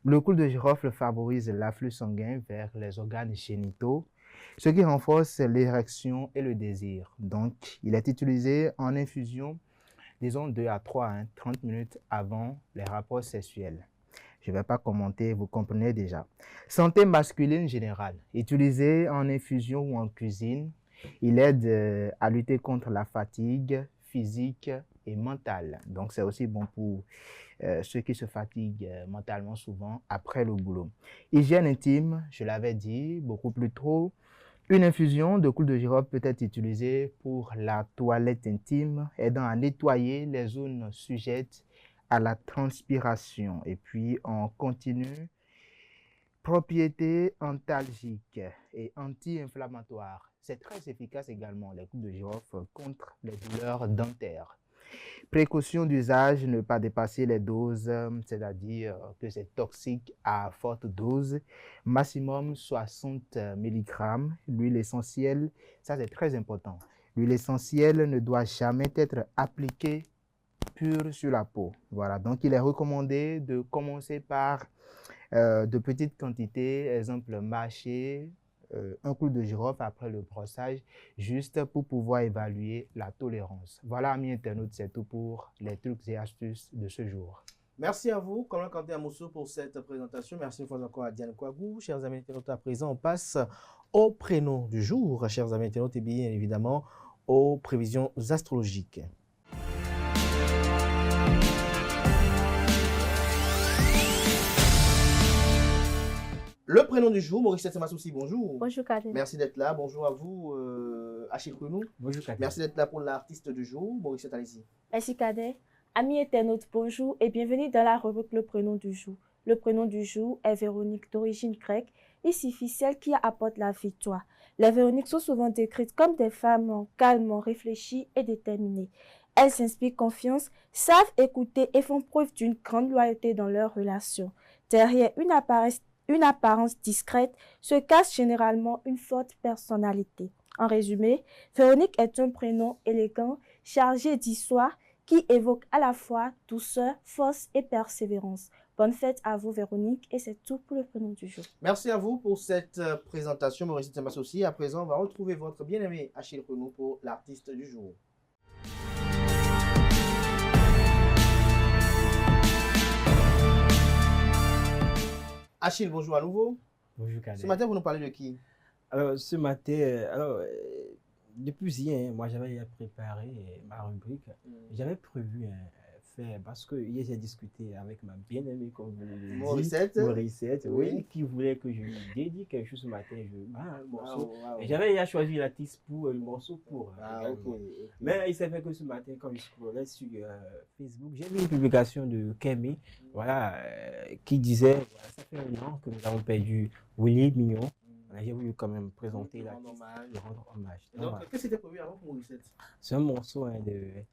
le clou de girofle favorise l'afflux sanguin vers les organes génitaux, ce qui renforce l'érection et le désir. Donc, il est utilisé en infusion, disons 2 à 3, 30 minutes avant les rapports sexuels. Je ne vais pas commenter, vous comprenez déjà. Santé masculine générale, utilisé en infusion ou en cuisine, il aide à lutter contre la fatigue physique et mentale. Donc, c'est aussi bon pour ceux qui se fatiguent mentalement souvent après le boulot. Hygiène intime, je l'avais dit beaucoup plus tôt. Une infusion de clou de girofle peut être utilisée pour la toilette intime, aidant à nettoyer les zones sujettes à la transpiration. Et puis, on continue. Propriétés antalgiques et anti-inflammatoires. C'est très efficace également, les clous de girofle, contre les douleurs dentaires. Précaution d'usage, ne pas dépasser les doses, c'est-à-dire que c'est toxique à forte dose. Maximum 60 mg. L'huile essentielle, ça c'est très important. L'huile essentielle ne doit jamais être appliquée pure sur la peau. Voilà, donc il est recommandé de commencer par de petites quantités, exemple mâcher un clou de girofle après le brossage, juste pour pouvoir évaluer la tolérance. Voilà, amis internautes, c'est tout pour les trucs et astuces de ce jour. Merci à vous, Colin Quentin Moussou, pour cette présentation. Merci une fois encore à Diane Kouagou. Chers amis internautes, à présent, on passe au prénom du jour. Chers amis internautes, et bien évidemment aux prévisions astrologiques. Le prénom du jour, Maurice Semasoussi, bonjour. Bonjour Kader. Merci d'être là. Bonjour à vous, Achille Kounou. Bonjour Kader. Merci d'être là pour l'artiste du jour, Maurice Allez-y. Merci Kader. Amis internautes, bonjour et bienvenue dans la rubrique Le prénom du jour. Le prénom du jour est Véronique, d'origine grecque. Il signifie celle qui apporte la victoire. Les Véroniques sont souvent décrites comme des femmes calmes, réfléchies et déterminées. Elles s'inspirent confiance, savent écouter et font preuve d'une grande loyauté dans leurs relations. Derrière une apparence discrète se cache généralement une forte personnalité. En résumé, Véronique est un prénom élégant, chargé d'histoire, qui évoque à la fois douceur, force et persévérance. Bonne fête à vous, Véronique, et c'est tout pour le prénom du jour. Merci à vous pour cette présentation, Maurice Tamassossi. À présent, on va retrouver votre bien-aimé Achille Renaud pour l'artiste du jour. Achille, bonjour à nouveau. Bonjour, Kader. Ce matin, vous nous parlez de qui? Alors, ce matin, depuis hier, moi j'avais préparé ma rubrique. J'avais prévu faire, parce que hier j'ai discuté avec ma bien-aimée, comme vous l'avez dit, Morissette, oui, qui voulait que je lui dédie quelque chose ce matin. Un morceau. Et j'avais choisi l'artiste pour le morceau pour. Mais il s'est fait que ce matin, quand je scrollais sur Facebook, j'ai vu une publication de Kémy, voilà, qui disait, voilà, ça fait un an que nous avons perdu Willy Mignon. J'ai voulu quand même présenter la rendre hommage. Donc, qu'est-ce que c'était prévu avant pour Morissette? C'est un morceau de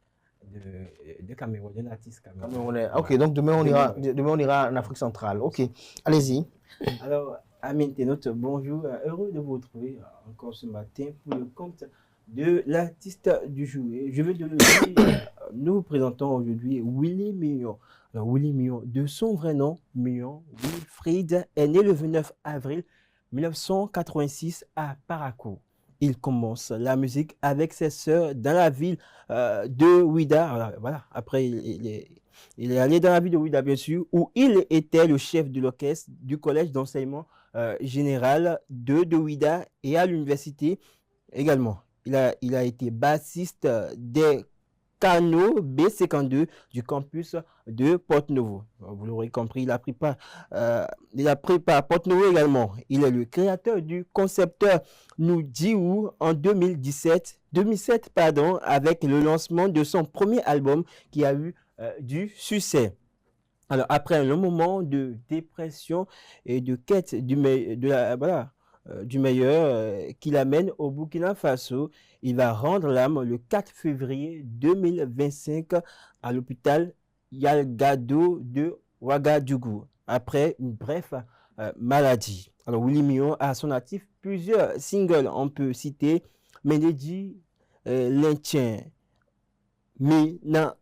Cameroun, d'un artiste camerounais. Ok, donc demain on ira en Afrique centrale. Ok, allez-y. Alors, amis internautes, bonjour. Heureux de vous retrouver encore ce matin pour le compte de l'artiste du jour. Je veux le dire, nous vous présentons aujourd'hui Willy Mignon. Alors, Willy Mignon, de son vrai nom, Mignon Wilfried, est né le 29 avril 1986 à Parakou. Il commence la musique avec ses sœurs dans la ville de Ouidah. Voilà. Après, il est allé dans la ville de Ouidah, bien sûr, où il était le chef de l'orchestre du collège d'enseignement général de Ouidah et à l'université également. Il a été bassiste des Cano B52 du campus de Porte-Novo. Vous l'aurez compris, il a pris part à Porte-Novo également. Il est le créateur du concepteur Nudiou en 2007 avec le lancement de son premier album qui a eu du succès. Alors après un long moment de dépression et de quête du meilleur qui l'amène au Burkina Faso, il va rendre l'âme le 4 février 2025 à l'hôpital Yalgado de Ouagadougou après une brève maladie. Alors Willy Mignon a à son actif plusieurs singles. On peut citer Ménédi Lintien, Mima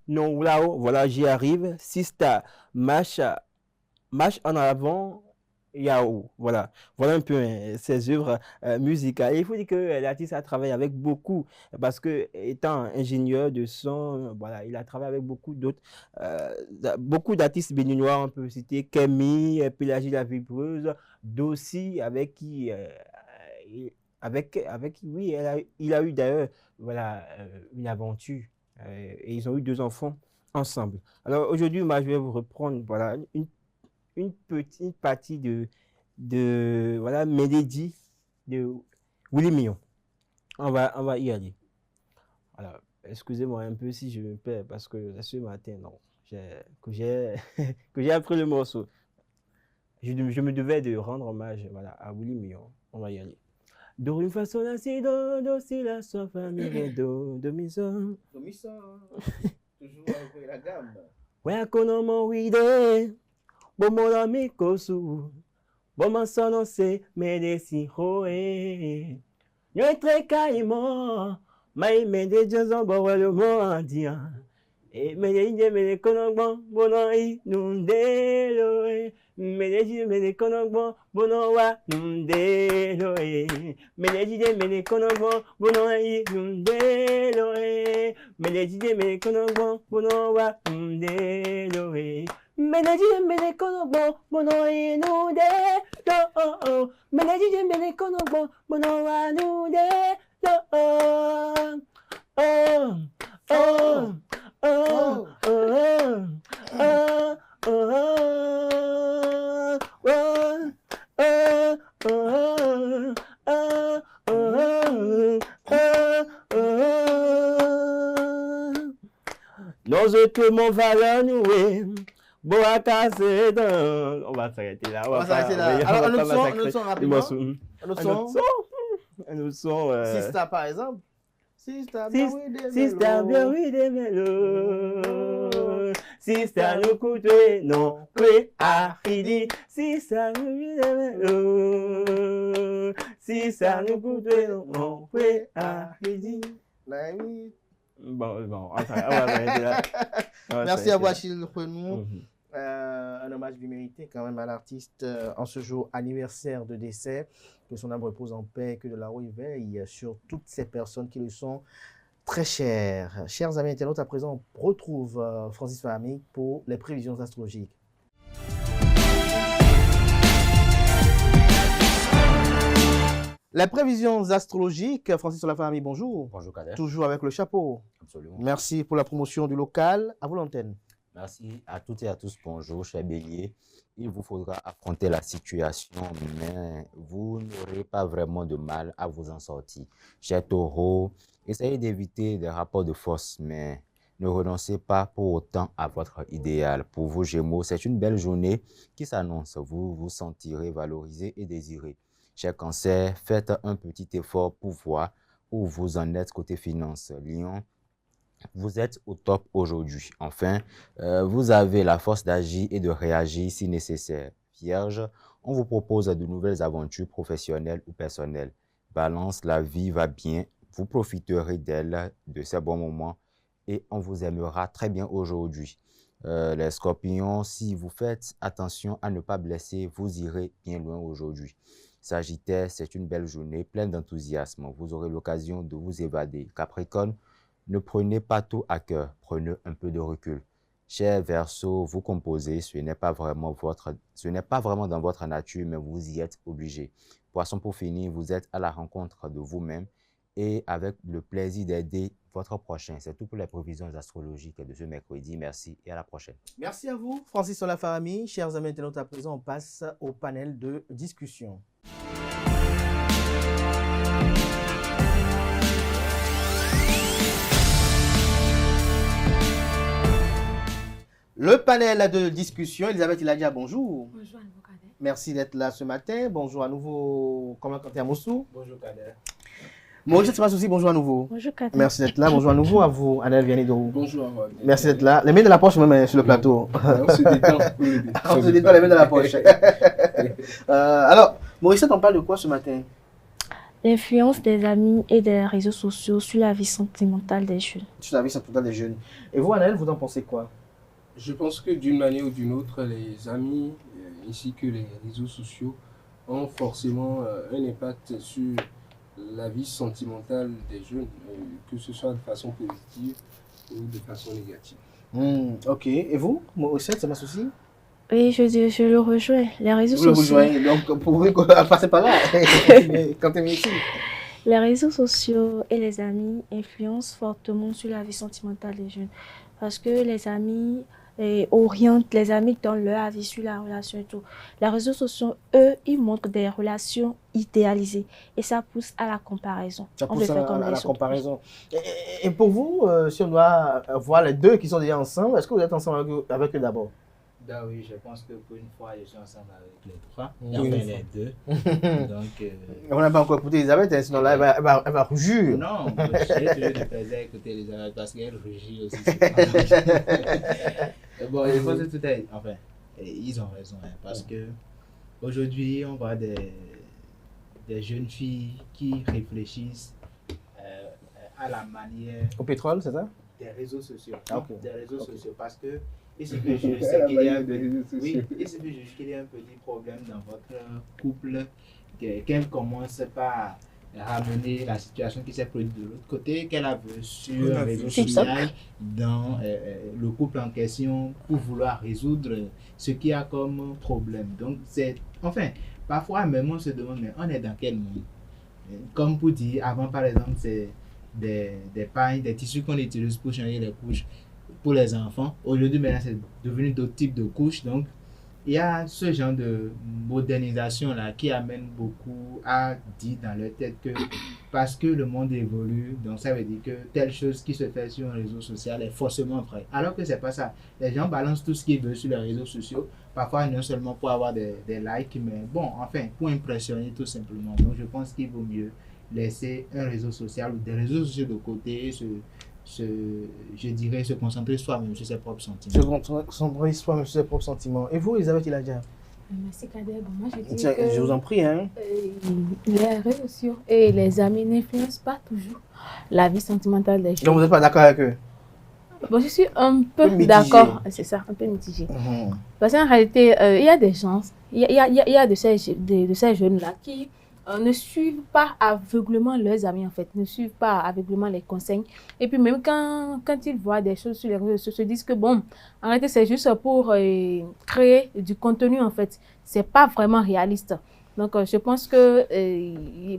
Non Lao, voilà j'y arrive, Sista, Marche en avant, Yao, voilà un peu ses œuvres musicales. Et il faut dire que l'artiste a travaillé avec beaucoup, parce que étant ingénieur de son, voilà, il a travaillé avec beaucoup d'autres, beaucoup d'artistes béninois. On peut citer Kémy, Pélagie la Vibreuse, Dossi, avec qui, oui, il a eu d'ailleurs, voilà, une aventure, et ils ont eu 2 enfants ensemble. Alors aujourd'hui, moi, je vais vous reprendre, voilà, une petite partie de voilà, mélodie de Willy Mignon. On va y aller. Alors, excusez-moi un peu si je me perds, parce que ce matin, non, que j'ai appris le morceau. Je me devais de rendre hommage, voilà, à Willy Mignon. On va y aller. Do une façon la si do si la so fa mi do mi so. Do mi so. Toujours avec la gamme. Ouais, kono mo wide. Bomola mikosu, boma sono se medesi hoe. Notre kaimo, mai mede jozo bowelo mondia. E mede mede konogbo, bono I nundelo e. Mede konogbo, bono wa nundelo e. Mede konogbo, bono I nundelo e. Mede konogbo, bono wa nundelo e. Menedji konogbo bono inu de do menedji konogbo bono anu de do Nos autres mon valeur noué. On va s'arrêter là. Alors, un autre son rapidement. Un autre son. Sista, par exemple. Sista, bien oui, des mélos. Sista, nous coûtez, non, pré à Fidi. Sista, nous oui, des mélos. Sista, nous coûtez, non, pré à Fidi. Bon, enfin, on va arrêter là. Merci à vous, Achille Renou. Un hommage bien mérité quand même à l'artiste en ce jour anniversaire de décès. Que son âme repose en paix, que de la rue veille sur toutes ces personnes qui le sont très chères. Chers amis internautes, à présent, on retrouve Francis Fahmy pour les prévisions astrologiques. Les prévisions astrologiques, Francis Fahmy, bonjour. Bonjour Kader. Toujours avec le chapeau. Absolument. Merci pour la promotion du local. À vous l'antenne. Merci à toutes et à tous. Bonjour, cher Bélier. Il vous faudra affronter la situation, mais vous n'aurez pas vraiment de mal à vous en sortir. Cher Taureau, essayez d'éviter des rapports de force, mais ne renoncez pas pour autant à votre idéal. Pour vous, Gémeaux, c'est une belle journée qui s'annonce. Vous vous sentirez valorisé et désiré. Cher Cancer, faites un petit effort pour voir où vous en êtes côté finance. Lion, vous êtes au top aujourd'hui. Enfin, vous avez la force d'agir et de réagir si nécessaire. Vierge, on vous propose de nouvelles aventures professionnelles ou personnelles. Balance, la vie va bien. Vous profiterez d'elle, de ces bons moments, et on vous aimera très bien aujourd'hui. Les Scorpions, si vous faites attention à ne pas blesser, vous irez bien loin aujourd'hui. Sagittaire, c'est une belle journée pleine d'enthousiasme. Vous aurez l'occasion de vous évader. Capricorne, ne prenez pas tout à cœur, prenez un peu de recul. Cher Verseau, vous composez, ce n'est pas vraiment dans votre nature, mais vous y êtes obligé. Poisson, pour finir, vous êtes à la rencontre de vous-même et avec le plaisir d'aider votre prochain. C'est tout pour les prévisions astrologiques de ce mercredi. Merci et à la prochaine. Merci à vous, Francis Fahmy. Chers amis internautes, à présent, on passe au panel de discussion. Le panel de discussion, Elisabeth Iladia, bonjour. Bonjour à nouveau, Kader. Merci d'être là ce matin. Bonjour à nouveau, comment Kanté Moussou. Bonjour Kader. Maurice aussi, bonjour à nouveau. Bonjour Kader. Merci d'être là. Bonjour à nouveau à vous, Anel Vianidou. Bonjour. Merci d'être là. Les mains de la poche, même sur le plateau. On se détend. On se détend les mains de la poche. Alors, Maurice, on parle de quoi ce matin? L'influence des amis et des réseaux sociaux sur la vie sentimentale des jeunes. Sur la vie sentimentale des jeunes. Et vous, Anel, vous en pensez quoi? Je pense que d'une manière ou d'une autre, les amis ainsi que les réseaux sociaux ont forcément un impact sur la vie sentimentale des jeunes, que ce soit de façon positive ou de façon négative. Ok. Et vous, Maurice, ça m'a souci? Oui, je le rejoins. Les réseaux vous sociaux. Le rejoignez, donc pour vous, passez par là. Quand tu es ici. Les réseaux sociaux et les amis influencent fortement sur la vie sentimentale des jeunes. Parce que les amis orientent, les amis donnent leur avis sur la relation et tout. Les réseaux sociaux, eux, ils montrent des relations idéalisées. Et ça pousse à la comparaison. Ça pousse à la comparaison. Et pour vous, si on doit voir les deux qui sont déjà ensemble, est-ce que vous êtes ensemble avec eux d'abord? Ben oui, je pense que pour une fois, je suis ensemble avec les trois, enfin les deux. Donc, on n'a pas encore écouté Elisabeth, sinon là, elle va rougir. Non, j'ai toujours du plaisir à écouter Elisabeth parce qu'elle rougit aussi. Bon, je pense que tout est... Enfin, ils ont raison, hein, parce que aujourd'hui, on voit des jeunes filles qui réfléchissent à la manière... Au pétrole, c'est ça? Des réseaux sociaux. Ah, okay. Des réseaux sociaux, parce que il se Il peut juste qu'il y a un petit problème dans votre couple, qu'elle commence par ramener la situation qui s'est produite de l'autre côté, qu'elle a vu sur un réseau social dans le couple en question pour vouloir résoudre ce qu'il y a comme problème. Donc, enfin, parfois même on se demande, mais on est dans quel monde? Comme pour dire, avant par exemple, c'est des pailles, des tissus qu'on utilise pour changer les couches pour les enfants. Aujourd'hui, maintenant, c'est devenu d'autres types de couches. Donc, il y a ce genre de modernisation-là qui amène beaucoup à dire dans leur tête que parce que le monde évolue, donc ça veut dire que telle chose qui se fait sur un réseau social est forcément vraie. Alors que c'est pas ça. Les gens balancent tout ce qu'ils veulent sur les réseaux sociaux, parfois non seulement pour avoir des likes, mais bon, enfin, pour impressionner tout simplement. Donc, je pense qu'il vaut mieux laisser un réseau social ou des réseaux sociaux de côté, je dirais, se concentrer soi-même sur ses propres sentiments. Se concentrer soi-même sur ses propres sentiments. Et vous, Elisabeth Iladia? Merci Kader. Bon, moi, je dis Tiens, que je vous en prie. Hein. Les réseaux sociaux et les amis n'influencent pas toujours la vie sentimentale des gens. Donc vous n'êtes pas d'accord avec eux? Bon, je suis un peu mitigé. d'accord, c'est ça, un peu mitigé. Parce qu'en réalité, il y a des gens, il y a de ces jeunes-là qui ne suivent pas aveuglément leurs amis, en fait, ne suivent pas aveuglément les conseils. Et puis même quand ils voient des choses sur les réseaux sociaux, se disent que bon, en réalité, c'est juste pour créer du contenu, en fait. C'est pas vraiment réaliste. Donc, je pense que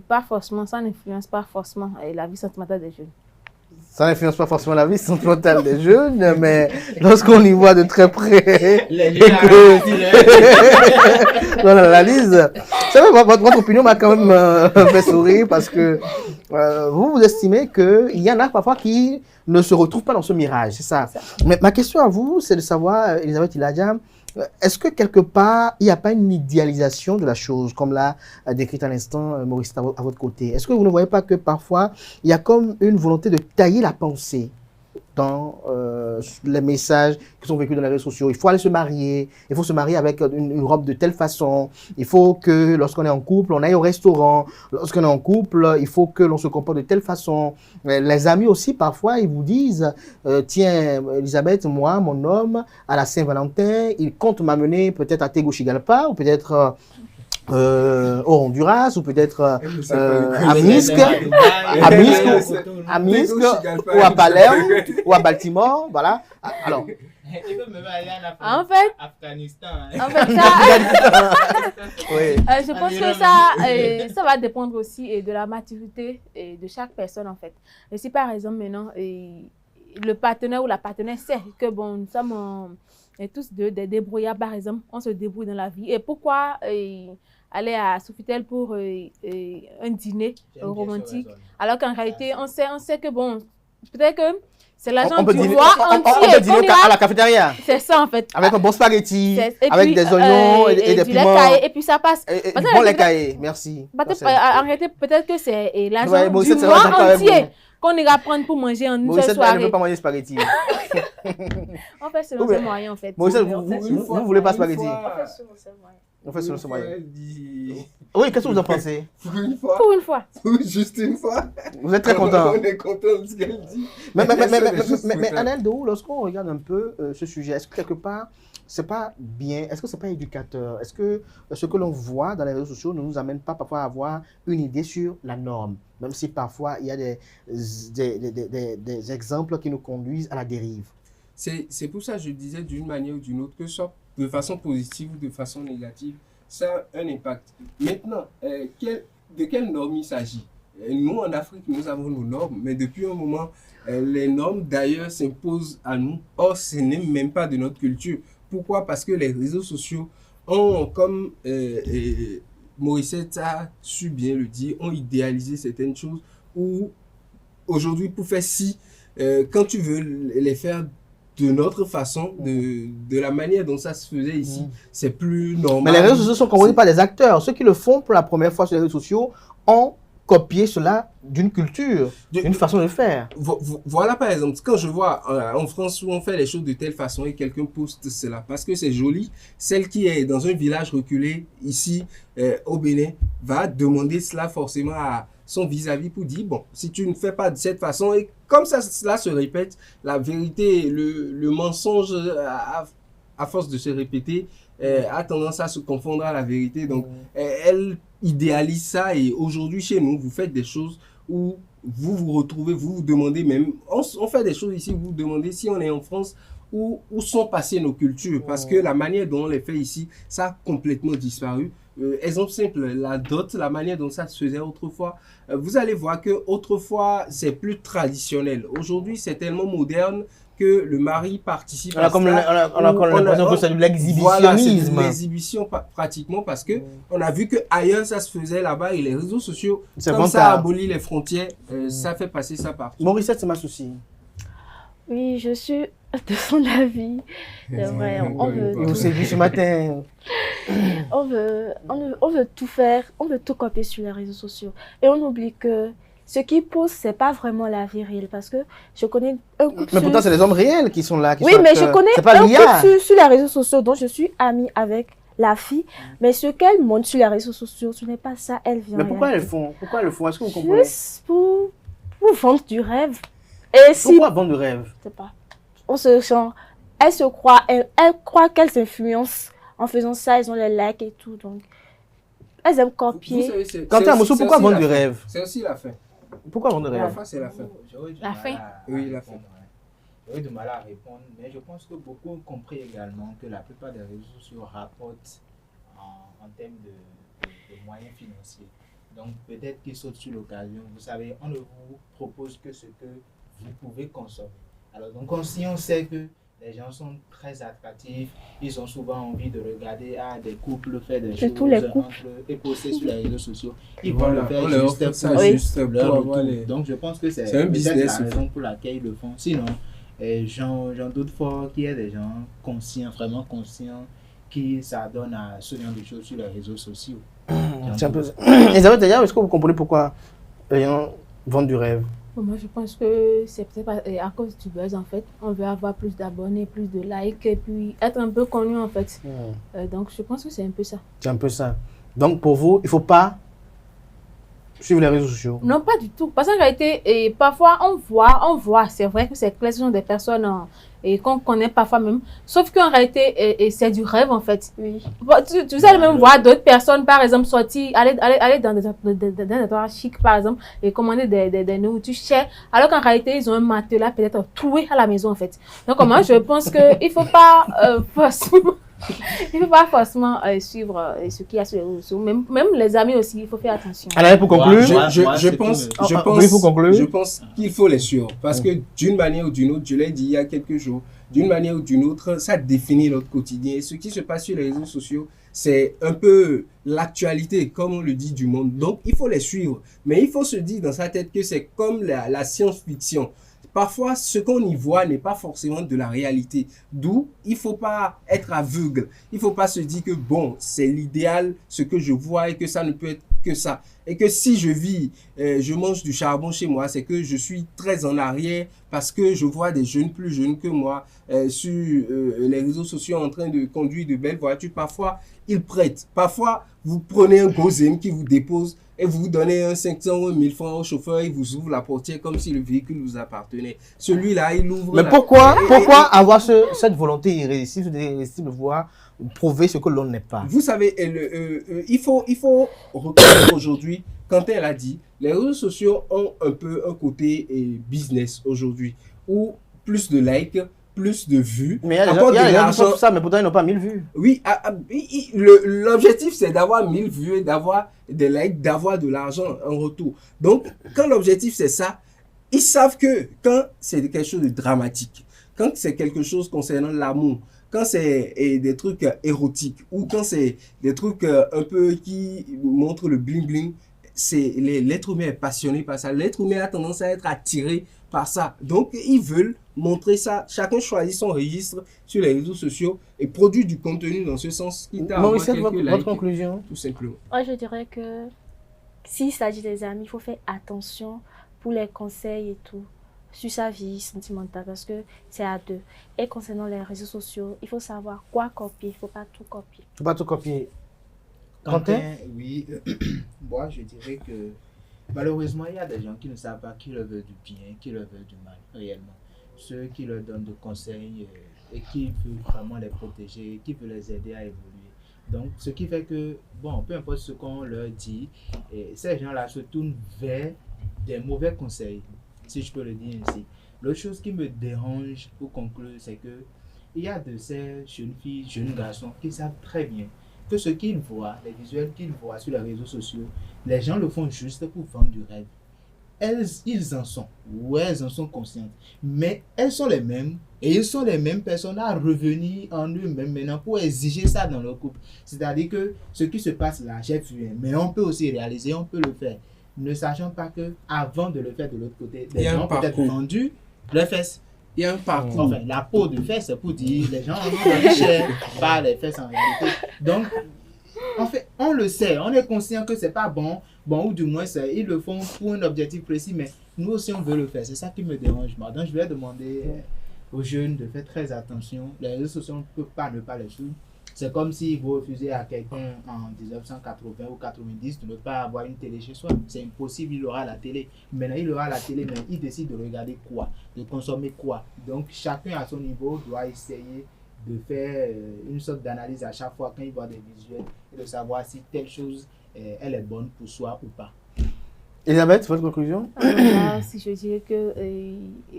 pas forcément, ça n'influence pas forcément la vie sentimentale des jeunes. Ça n'influence pas forcément la vie sentimentale des jeunes, mais lorsqu'on y voit de très près et que on analyse, c'est vrai, votre opinion m'a quand même fait sourire parce que vous estimez qu'il y en a parfois qui ne se retrouvent pas dans ce mirage, c'est ça. Mais ma question à vous, c'est de savoir, Elisabeth Iladia, est-ce que quelque part, il n'y a pas une idéalisation de la chose, comme l'a décrit à l'instant Maurice à votre côté? Est-ce que vous ne voyez pas que parfois, il y a comme une volonté de tailler la pensée dans les messages qui sont vécus dans les réseaux sociaux? Il faut aller se marier, il faut se marier avec une robe de telle façon, il faut que lorsqu'on est en couple, on aille au restaurant, lorsqu'on est en couple, il faut que l'on se comporte de telle façon. Les amis aussi, parfois, ils vous disent, tiens, Elisabeth, moi, mon homme, à la Saint-Valentin, il compte m'amener peut-être à Tegucigalpa, ou peut-être au Honduras, ou peut-être à Minsk, ou à Palerme, ou à Baltimore, voilà. Alors, il peut même aller en fait, Afghanistan. En fait, oui. Je pense que ça va dépendre aussi de la maturité de chaque personne, en fait. Et si par exemple maintenant, le partenaire ou la partenaire sait que bon, nous sommes tous des débrouillards, par exemple, on se débrouille dans la vie. Et pourquoi aller à Sofitel pour un dîner romantique, alors qu'en réalité, on sait que bon, peut-être que c'est l'argent du roi entier. On peut dîner à la cafétéria. C'est ça, en fait. Avec un bon spaghetti, avec des oignons et des piments. Et puis ça passe. Bon lait caillé, merci. En réalité, peut-être que c'est l'argent du roi entier qu'on ira prendre pour manger en une seule soirée. Elle ne veut pas manger spaghetti. On fait selon ses moyens, en fait. Vous ne voulez pas spaghetti? On fait selon ses moyens. Oui, qu'est-ce que vous en pensez? Pour une fois. Pour une fois. Juste une fois. Vous êtes très content. On est content de ce qu'elle dit. Mais Anel Dou, lorsqu'on regarde un peu ce sujet, est-ce que quelque part, c'est pas bien, est-ce que c'est pas éducateur? Est-ce que ce que l'on voit dans les réseaux sociaux ne nous amène pas parfois à avoir une idée sur la norme? Même si parfois il y a des exemples qui nous conduisent à la dérive. C'est pour ça que je disais d'une manière ou d'une autre, que ce soit de façon positive ou de façon négative, ça a un impact. Maintenant, de quelles normes il s'agit? Nous, en Afrique, nous avons nos normes, mais depuis un moment, les normes d'ailleurs s'imposent à nous. Or, ce n'est même pas de notre culture. Pourquoi? Parce que les réseaux sociaux ont, comme Morissette a su bien le dire, ont idéalisé certaines choses où, aujourd'hui, pour faire ci, quand tu veux les faire de notre façon, de la manière dont ça se faisait ici, c'est plus normal. Mais les réseaux sociaux sont compris par des acteurs. Ceux qui le font pour la première fois sur les réseaux sociaux ont copié cela d'une culture, d'une façon de faire. Voilà par exemple, quand je vois en France où on fait les choses de telle façon et quelqu'un poste cela, parce que c'est joli, celle qui est dans un village reculé, ici au Bénin, va demander cela forcément à son vis-à-vis pour dire, bon, si tu ne fais pas de cette façon, et comme ça, cela se répète, la vérité, le mensonge, à force de se répéter, a tendance à se confondre à la vérité. Donc, elle idéalise ça, et aujourd'hui, chez nous, vous faites des choses où vous vous retrouvez, vous vous demandez même, on fait des choses ici, vous vous demandez si on est en France, où sont passées nos cultures, parce que la manière dont on les fait ici, ça a complètement disparu. Exemple simple, la dot, la manière dont ça se faisait autrefois, vous allez voir que autrefois c'est plus traditionnel. Aujourd'hui, c'est tellement moderne que le mari participe à cela. On a l'impression que c'est de l'exhibitionnisme. Voilà, c'est de l'exhibition pratiquement, parce que on a vu que ailleurs ça se faisait là-bas, et les réseaux sociaux, comme ça abolit les frontières, ça fait passer ça partout. Morissette, c'est ma souci. Oui, je suis de son avis. C'est vrai, on veut tout. Vous séduit ce matin. On veut tout faire, on veut tout copier sur les réseaux sociaux. Et on oublie que ce qui pousse, c'est pas vraiment la vie réelle. Parce que je connais un couple. Mais pourtant, c'est les hommes réels qui sont là. Oui, mais je connais un couple sur les réseaux sociaux dont je suis amie avec la fille, mais ce qu'elle montre sur les réseaux sociaux, ce n'est pas ça, elle vient. Mais pourquoi elles font? Pourquoi elles le font? Est-ce que vous comprenez? Juste pour vendre du rêve. Et si, pourquoi vendre du rêve? je sais pas. On se sent, elles croient qu'elles s'influencent en faisant ça, elles ont les likes et tout, donc elles aiment copier. Quentin Moussou, pourquoi vendre du rêve? C'est aussi la fin. Pourquoi vendre du La rêve? fin, c'est la fin. La fin. Oui, la fin. J'aurais du mal à répondre, mais je pense que beaucoup ont compris également que la plupart des réseaux sociaux rapportent en termes de moyens financiers. Donc peut-être qu'ils sautent sur l'occasion. Vous savez, on ne vous propose que ce que vous pouvez consommer. Alors donc si on sait que les gens sont très attractifs, ils ont souvent envie de regarder des couples faire des choses et poster sur les réseaux sociaux. Ils vont le faire juste pour leur retour. Donc je pense que c'est un business, la raison pour laquelle ils le font. Sinon, j'en doute fort qu'il y ait des gens conscients, vraiment conscients, qui s'adonnent à ce genre de choses sur les réseaux sociaux. C'est un peu... Elisabeth, d'ailleurs, est-ce que vous comprenez pourquoi les gens vendent du rêve? Moi, je pense que c'est peut-être à cause du buzz, en fait. On veut avoir plus d'abonnés, plus de likes, et puis être un peu connu, en fait. Donc, je pense que c'est un peu ça. C'est un peu ça. Donc, pour vous, il ne faut pas suivre les réseaux sociaux? Non, pas du tout. Parce qu'en réalité, parfois, on voit, c'est vrai que c'est clair, ce sont des personnes qu'on connaît parfois même. Sauf qu'en réalité, c'est du rêve, en fait. Oui. Tu allais même voir d'autres personnes, par exemple, sortir, aller dans des endroits chics, par exemple, et commander des nourritures chères, alors qu'en réalité, ils ont un matelas peut-être troué à la maison, en fait. Donc, moi, je pense qu'il ne faut pas forcément... Il ne faut pas forcément suivre ce qu'il y a sur les réseaux sociaux. Même les amis aussi, il faut faire attention. Alors, pour conclure, je pense qu'il faut les suivre. Parce que d'une manière ou d'une autre, je l'ai dit il y a quelques jours, d'une manière ou d'une autre, ça définit notre quotidien. Et ce qui se passe sur les réseaux sociaux, c'est un peu l'actualité, comme on le dit, du monde. Donc, il faut les suivre. Mais il faut se dire dans sa tête que c'est comme la science-fiction. Parfois, ce qu'on y voit n'est pas forcément de la réalité. D'où, il ne faut pas être aveugle. Il ne faut pas se dire que, bon, c'est l'idéal, ce que je vois, et que ça ne peut être que ça. Et que si je vis, je mange du charbon chez moi, c'est que je suis très en arrière parce que je vois des jeunes plus jeunes que moi sur les réseaux sociaux en train de conduire de belles voitures. Parfois, ils prêtent. Parfois, vous prenez un Gozem qui vous dépose et vous donnez un 500 ou 1000 francs au chauffeur, il vous ouvre la portière comme si le véhicule vous appartenait. Celui-là, il ouvre... Mais pourquoi avoir cette volonté irrésistible de vouloir prouver ce que l'on n'est pas? Vous savez, il faut reconnaître aujourd'hui, quand elle a dit, les réseaux sociaux ont un peu un côté business aujourd'hui, où plus de likes, plus de vues. Mais il y a des gens qui font tout ça, mais pourtant ils n'ont pas 1000 vues. Oui, l'objectif c'est d'avoir 1000 vues, d'avoir des likes, d'avoir de l'argent en retour. Donc, quand l'objectif c'est ça, ils savent que quand c'est quelque chose de dramatique, quand c'est quelque chose concernant l'amour, quand c'est des trucs érotiques ou quand c'est des trucs un peu qui montrent le bling bling, l'être humain est passionné par ça. L'être humain a tendance à être attiré par ça. Donc, ils veulent montrer ça. Chacun choisit son registre sur les réseaux sociaux et produit du contenu dans ce sens. Maurice, votre conclusion? Tout simplement. Moi, je dirais que s'il s'agit des amis, il faut faire attention pour les conseils et tout sur sa vie sentimentale parce que c'est à deux. Et concernant les réseaux sociaux, il faut savoir quoi copier. Il ne faut pas tout copier. Il ne faut pas tout copier. Quentin, oui. Moi, je dirais que malheureusement, il y a des gens qui ne savent pas qui leur veut du bien, qui leur veut du mal, réellement. Ceux qui leur donnent des conseils et qui veulent vraiment les protéger, qui veulent les aider à évoluer. Donc, ce qui fait que, bon, peu importe ce qu'on leur dit, ces gens-là se tournent vers des mauvais conseils, si je peux le dire ainsi. L'autre chose qui me dérange pour conclure, c'est que il y a de ces jeunes filles, jeunes garçons qui savent très bien que ce qu'ils voient, les visuels qu'ils voient sur les réseaux sociaux, les gens le font juste pour vendre du rêve. Ils en sont, ouais, elles en sont conscientes, mais elles sont les mêmes, et ils sont les mêmes personnes à revenir en eux-mêmes maintenant pour exiger ça dans leur couple. C'est-à-dire que ce qui se passe là, j'ai vu, mais on peut aussi réaliser, on peut le faire, ne sachant pas que avant de le faire de l'autre côté, les gens ont peut-être vendu leurs fesses. Il y a un parcours. Enfin, la peau de fesses, c'est pour dire les gens ont cher par les fesses en réalité. Donc, en fait, on le sait, on est conscient que c'est pas bon, ou du moins, ils le font pour un objectif précis, mais nous aussi, on veut le faire. C'est ça qui me dérange. Donc, je vais demander aux jeunes de faire très attention. Les réseaux sociaux, on ne peut pas ne pas les suivre. C'est comme si vous refusez à quelqu'un en 1980 ou 90 de ne pas avoir une télé chez soi. C'est impossible, il aura la télé. Maintenant, il aura la télé, mais il décide de regarder quoi, de consommer quoi. Donc, chacun à son niveau doit essayer de faire une sorte d'analyse à chaque fois quand il voit des visuels et de savoir si telle chose elle est bonne pour soi ou pas. Elisabeth, votre conclusion? Si je dirais que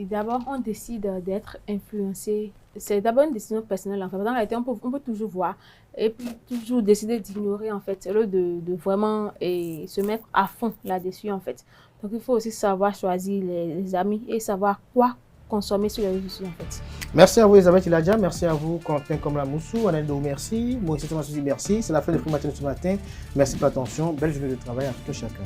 d'abord, on décide d'être influencé. C'est d'abord une décision personnelle. En fait. Dans la réalité, on peut toujours voir et puis toujours décider d'ignorer, en fait, au lieu de vraiment se mettre à fond là-dessus, en fait. Donc, il faut aussi savoir choisir les amis et savoir quoi consommer sur les réseaux sociaux, en fait. Merci à vous, Elisabeth Iladja. Merci à vous, Quentin Komla-Moussou. Aneldo, merci. Moi, c'est merci. C'est la fin de Free Matin de ce matin. Merci pour l'attention. Belle journée de travail à tout chacun.